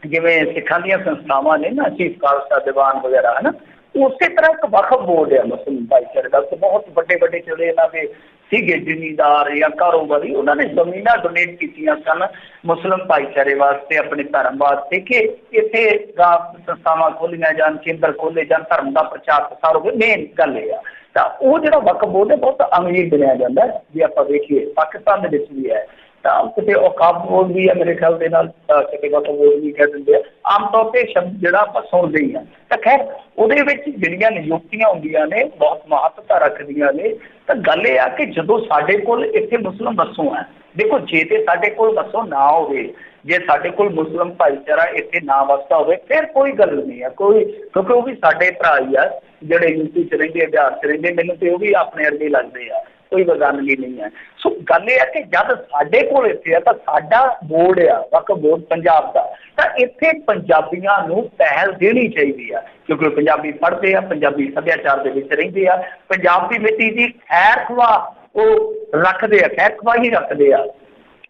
ਜਿਵੇਂ ਸਿੱਖਾਂ ਦੀਆਂ ਸੰਸਥਾਵਾਂ ਨੇ ਨਾ, ਚੀਫ ਖਾਲਸਾ ਦੀਵਾਨ ਵਗੈਰਾ, ਹੈ ਨਾ, ਉਸੇ ਤਰ੍ਹਾਂ ਇੱਕ ਵਕਫ ਬੋਰਡ ਹੈ ਮੁਸਲਿਮ ਭਾਈਚਾਰੇ ਦਾ। ਬਹੁਤ ਵੱਡੇ ਵੱਡੇ ਜਿਹੜੇ ਇਹਨਾਂ ਦੇ ਸੀਗੇ ਜ਼ਿਮੀਂਦਾਰ ਜਾਂ ਕਾਰੋਬਾਰੀ, ਉਹਨਾਂ ਨੇ ਜ਼ਮੀਨਾਂ ਡੋਨੇਟ ਕੀਤੀਆਂ ਸਨ ਮੁਸਲਿਮ ਭਾਈਚਾਰੇ ਵਾਸਤੇ, ਆਪਣੇ ਧਰਮ ਵਾਸਤੇ, ਕਿ ਇੱਥੇ ਸੰਸਥਾਵਾਂ ਖੋਲ੍ਹੀਆਂ ਜਾਣ, ਕੇਂਦਰ ਖੋਲ੍ਹੇ ਜਾਣ, ਧਰਮ ਦਾ ਪ੍ਰਚਾਰ ਪ੍ਰਸਾਰ ਹੋਵੇ। ਮੇਨ ਗੱਲ ਇਹ ਆ। ਤਾਂ ਉਹ ਜਿਹੜਾ ਵਕਫ ਬੋਰਡ ਹੈ ਬਹੁਤ ਅਮੀਰ ਬਣਿਆ ਜਾਂਦਾ, ਜੇ ਆਪਾਂ ਵੇਖੀਏ ਪਾਕਿਸਤਾਨ ਦੇ ਵਿੱਚ ਵੀ ਹੈ। ਤਾਂ ਕਿਤੇ ਔਕਾਫ ਬੋਰਡ ਵੀ ਹੈ ਮੇਰੇ ਖਿਆਲ ਦੇ ਨਾਲ, ਕਿਤੇ ਵਕਫ ਬੋਰਡ ਵੀ ਕਹਿ ਦਿੰਦੇ ਆ। ਆਮ ਤੌਰ ਤੇ ਸ਼ਬਦ ਜਿਹੜਾ ਆਪਾਂ ਸੁਣਦੇ ਹੀ ਹਾਂ। ਤਾਂ ਖੈਰ ਉਹਦੇ ਵਿੱਚ ਜਿਹੜੀਆਂ ਨਿਯੁਕਤੀਆਂ ਹੁੰਦੀਆਂ ਨੇ ਬਹੁਤ ਮਹੱਤਤਾ ਰੱਖਦੀਆਂ ਨੇ। ਤਾਂ ਗੱਲ ਇਹ ਆ ਕਿ ਜਦੋਂ ਸਾਡੇ ਕੋਲ ਇੱਥੇ ਮੁਸਲਿਮ ਵਸੋਂ ਹੈ, ਦੇਖੋ ਜੇ ਤੇ ਸਾਡੇ ਕੋਲ ਵਸੋਂ ਨਾ ਹੋਵੇ, ਜੇ ਸਾਡੇ ਕੋਲ ਮੁਸਲਿਮ ਭਾਈਚਾਰਾ ਇੱਥੇ ਨਾ ਵਸਦਾ ਹੋਵੇ, ਫਿਰ ਕੋਈ ਗੱਲ ਨਹੀਂ ਹੈ ਕੋਈ, ਕਿਉਂਕਿ ਉਹ ਵੀ ਸਾਡੇ ਭਰਾ ਹੀ ਆ ਜਿਹੜੇ ਯੂਪੀ 'ਚ ਰਹਿੰਦੇ, ਬਿਹਾਰ 'ਚ ਰਹਿੰਦੇ, ਮੈਨੂੰ ਤੇ ਉਹ ਵੀ ਆਪਣੇ ਵਰਗੇ ਲੱਗਦੇ ਆ, ਕੋਈ ਬਗਾਨਗੀ ਨਹੀਂ ਹੈ। ਸੋ ਗੱਲ ਇਹ ਹੈ ਕਿ ਜਦ ਸਾਡੇ ਕੋਲ ਇੱਥੇ ਆ ਤਾਂ ਸਾਡਾ ਬੋਰਡ ਆ ਵਕਫ ਬੋਰਡ ਪੰਜਾਬ ਦਾ, ਤਾਂ ਇੱਥੇ ਪੰਜਾਬੀਆਂ ਨੂੰ ਪਹਿਲ ਦੇਣੀ ਚਾਹੀਦੀ ਆ, ਕਿਉਂਕਿ ਪੰਜਾਬੀ ਪੜ੍ਹਦੇ ਆ, ਪੰਜਾਬੀ ਸੱਭਿਆਚਾਰ ਦੇ ਵਿੱਚ ਰਹਿੰਦੇ ਆ, ਪੰਜਾਬ ਦੀ ਮਿੱਟੀ ਦੀ ਖੈਰ ਖਵਾਹ ਉਹ ਰੱਖਦੇ ਆ, ਖੈਰ ਖਵਾਹੀ ਰੱਖਦੇ ਆ,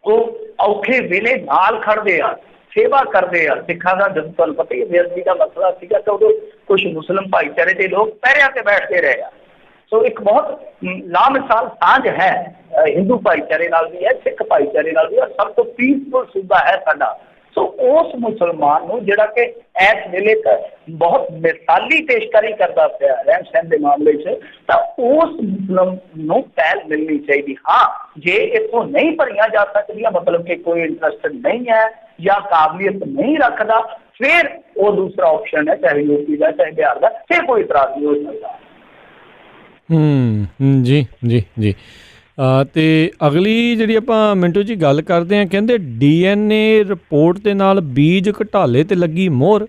ਉਹ ਔਖੇ ਵੇਲੇ ਨਾਲ ਖੜਦੇ ਆ, ਸੇਵਾ ਕਰਦੇ ਆ। ਸਿੱਖਾਂ ਦਾ ਜਦੋਂ ਤੁਹਾਨੂੰ ਪਤਾ ਹੀ ਬੇਅਦਬੀ ਦਾ ਮਸਲਾ ਸੀਗਾ ਤਾਂ ਉਦੋਂ ਕੁਛ ਮੁਸਲਿਮ ਭਾਈਚਾਰੇ ਦੇ ਲੋਕ ਪਹਿਰਿਆਂ ਤੇ ਬੈਠਦੇ ਰਹੇ ਆ। ਸੋ ਇੱਕ ਬਹੁਤ ਲਾਮਿਸਾਲ ਸਾਂਝ ਹੈ ਹਿੰਦੂ ਭਾਈਚਾਰੇ ਨਾਲ ਵੀ ਹੈ, ਸਿੱਖ ਭਾਈਚਾਰੇ ਨਾਲ ਵੀ, ਸਭ ਤੋਂ ਪੀਸਫੁਲ ਸੂਬਾ ਹੈ ਸਾਡਾ। ਸੋ ਉਸ ਮੁਸਲਮਾਨ ਨੂੰ ਜਿਹੜਾ ਕਿ ਇਸ ਵੇਲੇ ਬਹੁਤ ਮਿਸਾਲੀ ਪੇਸ਼ਕਾਰੀ ਕਰਦਾ ਪਿਆ ਰਹਿਣ ਸਹਿਣ ਦੇ ਮਾਮਲੇ 'ਚ, ਤਾਂ ਉਸ ਮੁਸਲਮ ਨੂੰ ਪਹਿਲ ਮਿਲਣੀ ਚਾਹੀਦੀ। ਹਾਂ, ਜੇ ਇੱਥੋਂ ਨਹੀਂ ਭਰੀਆਂ ਜਾ ਸਕਦੀਆਂ, ਮਤਲਬ ਕਿ ਕੋਈ ਇੰਟਰਸਟ ਨਹੀਂ ਹੈ ਜਾਂ ਕਾਬਲੀਅਤ ਨਹੀਂ ਰੱਖਦਾ, ਫਿਰ ਉਹ ਦੂਸਰਾ ਆਪਸ਼ਨ ਹੈ, ਚਾਹੇ ਯੂਪੀ ਦਾ ਚਾਹੇ ਬਿਹਾਰ ਦਾ, ਫਿਰ ਕੋਈ ਇਤਰਾਜ਼ ਨਹੀਂ ਹੋ ਸਕਦਾ। ਜੀ ਜੀ ਜੀ। ਤੇ ਅਗਲੀ ਜਿਹੜੀ ਆਪਾਂ ਮਿੰਟੂ ਜੀ ਗੱਲ ਕਰਦੇ ਹਾਂ, ਕਹਿੰਦੇ DNA ਰਿਪੋਰਟ ਦੇ ਨਾਲ ਬੀਜ ਘਟਾਲੇ ਤੇ ਲੱਗੀ ਮੋਹਰ।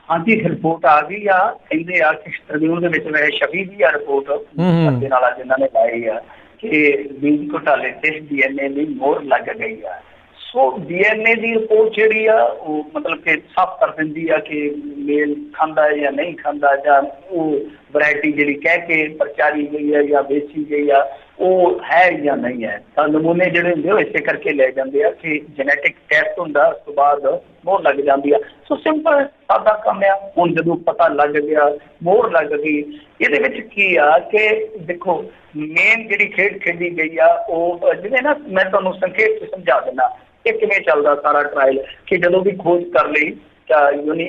ਹਾਂਜੀ, ਰਿਪੋਰਟ ਆ ਗਈ ਆ, ਕਹਿੰਦੇ ਆ ਕਿ ਟ੍ਰਿਬਿਊਨ ਦੇ ਵਿੱਚ ਵੈਸੇ ਛਪੀ ਵੀ ਆ ਰਿਪੋਰਟ ਦੇ ਨਾਲ ਜਿਨ੍ਹਾਂ ਨੇ ਲਾਈ ਆ ਕਿ ਬੀਜ ਘਟਾਲੇ ਤੇ DNA ਦੀ ਮੋਹਰ ਲੱਗ ਗਈ ਆ। ਸੋ DNA ਦੀ ਰਿਪੋਰਟ ਜਿਹੜੀ ਆ ਉਹ ਮਤਲਬ ਕਿ ਸਾਫ਼ ਕਰ ਦਿੰਦੀ ਆ ਕਿ ਮੇਲ ਖਾਂਦਾ ਹੈ ਜਾਂ ਨਹੀਂ ਖਾਂਦਾ, ਜਾਂ ਉਹ ਵੈਰਾਈਟੀ ਜਿਹੜੀ ਕਹਿ ਕੇ ਪ੍ਰਚਾਰੀ ਗਈ ਹੈ ਜਾਂ ਵੇਚੀ ਗਈ ਆ ਉਹ ਹੈ ਜਾਂ ਨਹੀਂ ਹੈ। ਤਾਂ ਨਮੂਨੇ ਜਿਹੜੇ ਹੁੰਦੇ ਉਹ ਇਸੇ ਕਰਕੇ ਲੈ ਜਾਂਦੇ ਆ ਕਿ ਜੈਨੇਟਿਕ ਟੈਸਟ ਹੁੰਦਾ, ਉਸ ਤੋਂ ਬਾਅਦ ਮੋਹਰ ਲੱਗ ਜਾਂਦੀ ਆ। ਸੋ ਸਿੰਪਲ ਸਾਦਾ ਕੰਮ ਆ। ਹੁਣ ਜਦੋਂ ਪਤਾ ਲੱਗ ਗਿਆ, ਮੋਹਰ ਲੱਗ ਗਈ, ਇਹਦੇ ਵਿੱਚ ਕੀ ਆ ਕਿ ਦੇਖੋ ਮੇਨ ਜਿਹੜੀ ਖੇਡ ਖੇਡੀ ਗਈ ਆ ਉਹ ਜਿਵੇਂ ਨਾ, ਮੈਂ ਤੁਹਾਨੂੰ ਸੰਖੇਪ ਚ ਸਮਝਾ ਦਿੰਦਾ ਕਿ ਕਿਵੇਂ ਚੱਲਦਾ ਸਾਰਾ ਟਰਾਇਲ। ਕਿ ਜਦੋਂ ਵੀ ਖੋਜ ਕਰ ਲਈ ਯੂਨੀ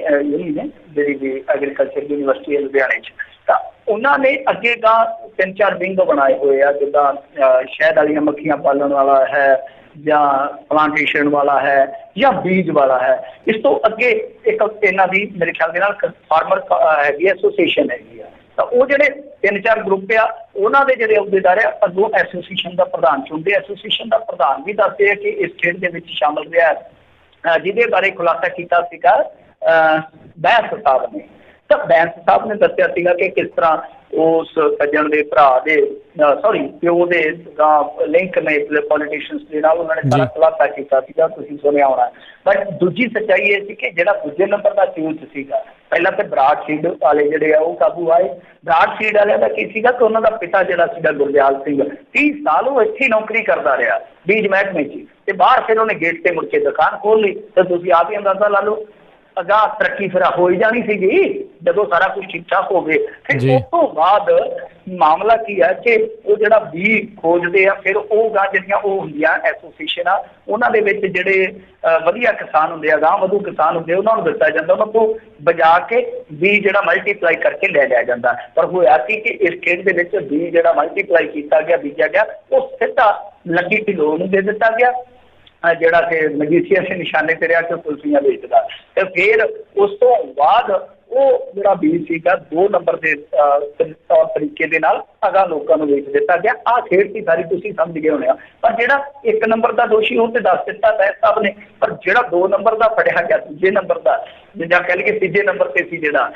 ਨੇ ਜਿਹੜੀ ਵੀ ਐਗਰੀਕਲਚਰ ਯੂਨੀਵਰਸਿਟੀ ਹੈ ਲੁਧਿਆਣੇ 'ਚ, ਤਾਂ ਉਹਨਾਂ ਨੇ ਅੱਗੇ ਗਾ 3-4 ਵਿੰਗ ਬਣਾਏ ਹੋਏ ਆ, ਜਿੱਦਾਂ ਸ਼ਹਿਦ ਵਾਲੀਆਂ ਮੱਖੀਆਂ ਪਾਲਣ ਵਾਲਾ ਹੈ, ਜਾਂ ਪਲਾਂਟੇਸ਼ਨ ਵਾਲਾ ਹੈ, ਜਾਂ ਬੀਜ ਵਾਲਾ ਹੈ। ਇਸ ਤੋਂ ਅੱਗੇ ਇੱਕ ਇਹਨਾਂ ਦੀ ਮੇਰੇ ਖਿਆਲ ਦੇ ਨਾਲ ਫਾਰਮਰ ਹੈਗੀ ਐਸੋਸੀਏਸ਼ਨ ਹੈਗੀ ਆ। ਤਾਂ ਉਹ ਜਿਹੜੇ 3-4 ਗਰੁੱਪ ਆ, ਉਹਨਾਂ ਦੇ ਜਿਹੜੇ ਅਹੁਦੇਦਾਰ ਆ ਅੱਗੋਂ ਐਸੋਸੀਏਸ਼ਨ ਦਾ ਪ੍ਰਧਾਨ ਚੁਣਦੇ। ਐਸੋਸੀਏਸ਼ਨ ਦਾ ਪ੍ਰਧਾਨ ਵੀ ਦੱਸਦੇ ਆ ਕਿ ਇਸ ਖੇਡ ਦੇ ਵਿੱਚ ਸ਼ਾਮਲ ਰਿਹਾ, ਜਿਹਦੇ ਬਾਰੇ ਖੁਲਾਸਾ ਕੀਤਾ ਸੀਗਾ ਬੈਂਸ ਸਾਹਿਬ ਨੇ। ਤਾਂ ਬੈਂਸ ਸਾਹਿਬ ਨੇ ਦੱਸਿਆ ਸੀਗਾ ਕਿ ਕਿਸ ਤਰ੍ਹਾਂ ਉਸ ਸੱਜਣ ਦੇ ਭਰਾ ਦੇ ਪਿਓ ਦੇ ਲਿੰਕ ਨੇ ਪੋਲੀਟੀਸ਼ੀਅਨਸ ਦੇ ਨਾਲ, ਉਹਨਾਂ ਨੇ ਸਾਰਾ ਖੁਲਾਸਾ ਕੀਤਾ ਸੀਗਾ, ਤੁਸੀਂ ਸੁਣਿਆ ਹੋਣਾ। ਬਟ ਦੂਜੀ ਸੱਚਾਈ ਇਹ ਸੀ ਕਿ ਜਿਹੜਾ ਦੂਜੇ ਨੰਬਰ ਦਾ ਚੂਜ਼ ਸੀਗਾ, ਪਹਿਲਾਂ ਤੇ ਬਰਾੜ ਸੀਡ ਵਾਲੇ ਜਿਹੜੇ ਆ ਉਹ ਕਾਬੂ ਆਏ। ਬਰਾੜ ਸੀਡ ਵਾਲਿਆਂ ਦਾ ਕੀ ਸੀਗਾ ਕਿ ਉਹਨਾਂ ਦਾ ਪਿਤਾ ਜਿਹੜਾ ਸੀਗਾ ਗੁਰਦਿਆਲ ਸਿੰਘ, 30 ਸਾਲ ਉਹ ਇੱਥੇ ਨੌਕਰੀ ਕਰਦਾ ਰਿਹਾ ਬੀਜ ਮਹਿਕਮੇ 'ਚ, ਤੇ ਬਾਹਰ ਫਿਰ ਉਹਨੇ ਗੇਟ ਤੇ ਮੁੜ ਕੇ ਦੁਕਾਨ ਖੋਲ ਲਈ। ਤੇ ਤੁਸੀਂ ਆਪ ਹੀ ਅੰਦਾਜ਼ਾ ਲਾ ਲਓ ਅਗਾਂਹ ਤਰੱਕੀ ਫਿਰ ਹੋ ਹੀ ਜਾਣੀ ਸੀਗੀ ਜਦੋਂ ਸਾਰਾ ਕੁਝ ਠੀਕ ਠਾਕ ਹੋ ਗਏ। ਫਿਰ ਉਸ ਤੋਂ ਬਾਅਦ ਮਾਮਲਾ ਕੀ ਹੈ ਕਿ ਉਹ ਜਿਹੜਾ ਬੀ ਖੋਜਦੇ ਆ, ਫਿਰ ਉਹ ਗਾਂ ਜਿਹੜੀਆਂ ਉਹ ਹੁੰਦੀਆਂ ਐਸੋਸੀਏਸ਼ਨ ਆ, ਉਹਨਾਂ ਦੇ ਵਿੱਚ ਜਿਹੜੇ ਵਧੀਆ ਕਿਸਾਨ ਹੁੰਦੇ ਆ, ਗਾਂ ਵਧੂ ਕਿਸਾਨ ਹੁੰਦੇ, ਉਹਨਾਂ ਨੂੰ ਦਿੱਤਾ ਜਾਂਦਾ, ਉਹਨਾਂ ਤੋਂ ਬਜਾ ਕੇ ਬੀ ਜਿਹੜਾ ਮਲਟੀਪਲਾਈ ਕਰਕੇ ਲੈ ਲਿਆ ਜਾਂਦਾ। ਪਰ ਹੋਇਆ ਕੀ ਕਿ ਇਸ ਖੇਡ ਦੇ ਵਿੱਚ ਬੀ ਜਿਹੜਾ ਮਲਟੀਪਲਾਈ ਕੀਤਾ ਗਿਆ, ਬੀਜਿਆ ਗਿਆ, ਉਹ ਸਿੱਧਾ ਲੱਕੀ ਢਿੱਲੋਂ ਨੂੰ ਦੇ ਦਿੱਤਾ ਗਿਆ, ਜਿਹੜਾ ਕਿ ਮਜੀਠੀਆ ਦੇ ਨਿਸ਼ਾਨੇ ਤੇ ਰਿਹਾ ਕਿ ਕੁਲਫੀਆਂ ਵੇਚਦਾ। ਤੇ ਫਿਰ ਉਸ ਤੋਂ ਬਾਅਦ ਉਹ ਜਿਹੜਾ ਬੀ ਸੀਗਾ 2 ਨੰਬਰ ਦੇ ਤੌਰ ਤਰੀਕੇ ਦੇ ਨਾਲ ਅਗਾਂਹ ਲੋਕਾਂ ਨੂੰ ਵੇਚ ਦਿੱਤਾ ਗਿਆ। ਆਹ ਖੇਡ ਸੀ ਸਾਰੀ, ਤੁਸੀਂ ਸਮਝ ਗਏ ਹੋਣੇ ਆ। ਪਰ ਜਿਹੜਾ 1 ਨੰਬਰ ਦਾ ਦੋਸ਼ੀ ਉਹ ਤੇ ਦੱਸ ਦਿੱਤਾ ਤੈ ਸਭ ਨੇ, ਪਰ ਜਿਹੜਾ 2 ਨੰਬਰ ਦਾ ਫੜਿਆ ਗਿਆ, ਦੂਜੇ ਨੰਬਰ ਦਾ ਜਾਂ ਕਹਿ ਲਈਏ ਤੀਜੇ ਨੰਬਰ ਤੇ ਸੀ ਜਿਹੜਾ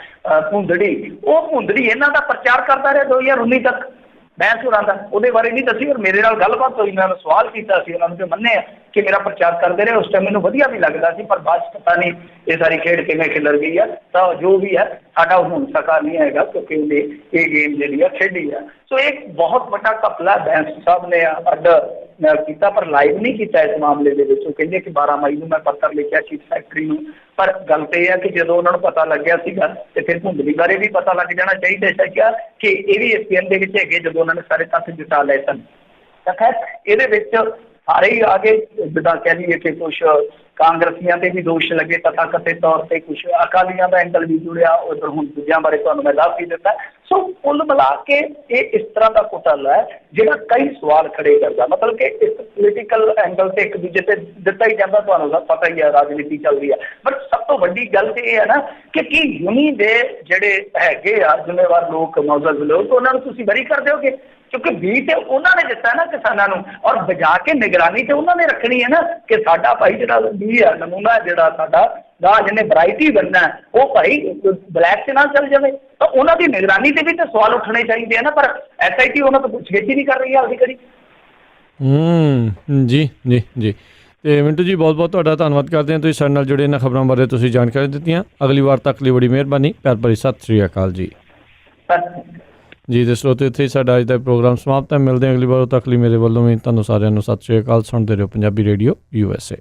ਭੁੰਦੜੀ, ਉਹ ਭੁੰਦੜੀ ਇਹਨਾਂ ਦਾ ਪ੍ਰਚਾਰ ਕਰਦਾ ਰਿਹਾ 2019 ਤੱਕ। ਬੈਂਸ ਹੋਰਾਂ ਦਾ ਉਹਦੇ ਬਾਰੇ ਨਹੀਂ ਦੱਸੀ, ਪਰ ਮੇਰੇ ਨਾਲ ਗੱਲਬਾਤ ਹੋਈ, ਮੈਂ ਸਵਾਲ ਕੀਤਾ ਸੀ ਉਹਨਾਂ ਨੂੰ ਤੇ ਮੰਨੇ ਕਿ ਮੇਰਾ ਪ੍ਰਚਾਰ ਕਰਦੇ ਰਹੇ। ਉਸ ਟਾਈਮ ਮੈਨੂੰ ਵਧੀਆ ਵੀ ਲੱਗਦਾ ਸੀ, ਪਰ ਬਾਅਦ 'ਚ ਪਤਾ ਨਹੀਂ ਇਹ ਸਾਰੀ ਖੇਡ ਕਿਵੇਂ ਖਿਲਰ ਗਈ ਆ। ਤਾਂ ਜੋ ਵੀ ਹੈ ਸਾਡਾ ਹੁਣ ਸਕਾ ਨਹੀਂ ਹੈਗਾ, ਕਿਉਂਕਿ ਉਹਨੇ ਇਹ ਗੇਮ ਜਿਹੜੀ ਆ ਖੇਡੀ ਆ। ਸੋ ਇਹ ਬਹੁਤ ਵੱਡਾ ਘਪਲਾ ਬੈਂਸ ਸਾਹਿਬ ਨੇ ਅੱਡ ਕੀਤਾ, ਪਰ ਲਾਈਵ ਨਹੀਂ ਕੀਤਾ ਇਸ ਮਾਮਲੇ ਦੇ ਵਿੱਚ। ਉਹ ਕਹਿੰਦੇ ਕਿ 12 ਮਈ ਨੂੰ ਮੈਂ ਪੱਤਰ ਲਿਖਿਆ ਚੀਫ ਸੈਕਟਰੀ ਨੂੰ, ਪਰ ਗੱਲ ਤੇ ਇਹ ਹੈ ਕਿ ਜਦੋਂ ਉਹਨਾਂ ਨੂੰ ਪਤਾ ਲੱਗਿਆ ਸੀਗਾ ਤੇ ਫਿਰ ਭੁੰਦਲੀ ਬਾਰੇ ਵੀ ਪਤਾ ਲੱਗ ਜਾਣਾ ਚਾਹੀਦਾ ਸੀਗਾ ਕਿ ਇਹ ਵੀ ਇਸ ਗੇਮ ਦੇ ਵਿੱਚ ਹੈਗੇ, ਜਦੋਂ ਉਹਨਾਂ ਨੇ ਸਾਰੇ ਤੱਥ ਜੁਟਾ ਲਏ ਸਨ। ਤਾਂ ਖੈਰ ਇਹਦੇ ਵਿੱਚ ਸਾਰੇ ਹੀ ਆ ਗਏ, ਜਿੱਦਾਂ ਕਹਿ ਲਈਏ ਕਿ ਕੁਛ ਕਾਂਗਰਸੀਆਂ ਤੇ ਵੀ ਦੋਸ਼ ਲੱਗੇ ਤਥਾਕਥਿਤ ਤੌਰ ਤੇ, ਕੁਛ ਅਕਾਲੀਆਂ ਦਾ ਐਂਗਲ ਵੀ ਜੁੜਿਆ, ਉਧਰ ਹੁਣ ਦੂਜਿਆਂ ਬਾਰੇ ਤੁਹਾਨੂੰ ਮੈਂ ਦੱਸ ਹੀ ਦਿੱਤਾ। ਸੋ ਕੁੱਲ ਮਿਲਾ ਕੇ ਇਹ ਇਸ ਤਰ੍ਹਾਂ ਦਾ ਘੁਟਾਲਾ ਹੈ ਜਿਹੜਾ ਕਈ ਸਵਾਲ ਖੜੇ ਕਰਦਾ, ਮਤਲਬ ਕਿ ਇਸ ਪੋਲੀਟੀਕਲ ਐਂਗਲ ਤੇ ਇੱਕ ਦੂਜੇ ਤੇ ਦਿੱਤਾ ਹੀ ਜਾਂਦਾ, ਤੁਹਾਨੂੰ ਤਾਂ ਪਤਾ ਹੀ ਹੈ ਰਾਜਨੀਤੀ ਚੱਲਦੀ ਹੈ। ਪਰ ਸਭ ਤੋਂ ਵੱਡੀ ਗੱਲ ਤੇ ਇਹ ਹੈ ਨਾ ਕਿ ਕੀ ਯੂਨੀ ਦੇ ਜਿਹੜੇ ਹੈਗੇ ਆ ਜ਼ਿੰਮੇਵਾਰ ਲੋਕ, ਮੌਜੂਦ ਲੋਕ, ਉਹਨਾਂ ਨੂੰ ਤੁਸੀਂ ਬਰੀ ਕਰ ਦਿਓਗੇ? ਕਿਉਂਕਿ ਬੀ ਤੇ ਉਹਨਾਂ ਨੇ ਦਿੱਤਾ ਨਾ ਕਿਸਾਨਾਂ ਨੂੰ, ਔਰ ਬਜਾ ਕੇ ਨਿਗਰਾਨੀ ਤੇ ਉਹਨਾਂ ਨੇ ਰੱਖਣੀ ਹੈ ਨਾ ਕਿ ਸਾਡਾ ਭਾਈ ਜਿਹੜਾ ਬੀ ਆ ਨਮੂਨਾ ਜਿਹੜਾ ਸਾਡਾ ਗਾਂ ਜਿਹਨੇ ਵੈਰਾਈਟੀ ਬਣਨਾ ਉਹ ਭਾਈ ਬਲੈਕ 'ਚ ਨਾ ਚੱਲ ਜਾਵੇ। ਤਾਂ ਉਹਨਾਂ ਦੀ ਨਿਗਰਾਨੀ ਤੇ ਵੀ ਤਾਂ ਸਵਾਲ ਉੱਠਣੇ ਚਾਹੀਦੇ ਆ ਨਾ, ਪਰ SIT ਉਹਨਾਂ ਤੋਂ ਪੁੱਛਗਿੱਛ ਹੀ ਨਹੀਂ ਕਰ ਰਹੀ ਹੈ ਆਪਦੀ ਕਰੀ। ਜੀ ਜੀ ਜੀ ਤੇ ਮਿੰਟੂ ਜੀ ਬਹੁਤ ਬਹੁਤ ਤੁਹਾਡਾ ਧੰਨਵਾਦ ਕਰਦੇ ਹਾਂ, ਤੁਸੀਂ ਸਾਡੇ ਨਾਲ ਜੁੜੇ ਇਹਨਾਂ ਖਬਰਾਂ ਬਾਰੇ ਤੁਸੀਂ ਜਾਣਕਾਰੀ ਦਿੱਤੀਆਂ। ਅਗਲੀ ਵਾਰ ਤੱਕ ਲਈ ਬੜੀ ਮਿਹਰਬਾਨੀ, ਪਿਆਰ ਭਰੀ ਸਤਿ ਸ਼੍ਰੀ ਅਕਾਲ ਜੀ। ਜੀ ਤੇ ਸਰੋਤੇ ਇੱਥੇ ਹੀ ਸਾਡਾ ਅੱਜ ਦਾ ਪ੍ਰੋਗਰਾਮ ਸਮਾਪਤ ਹੈ। ਮਿਲਦੇ ਹਾਂ ਅਗਲੀ ਵਾਰ, ਤੱਕ ਲਈ ਮੇਰੇ ਵੱਲੋਂ ਵੀ ਤੁਹਾਨੂੰ ਸਾਰਿਆਂ ਨੂੰ ਸਤਿ ਸ਼੍ਰੀ ਅਕਾਲ। ਸੁਣਦੇ ਰਹੋ ਪੰਜਾਬੀ ਰੇਡੀਓ USA।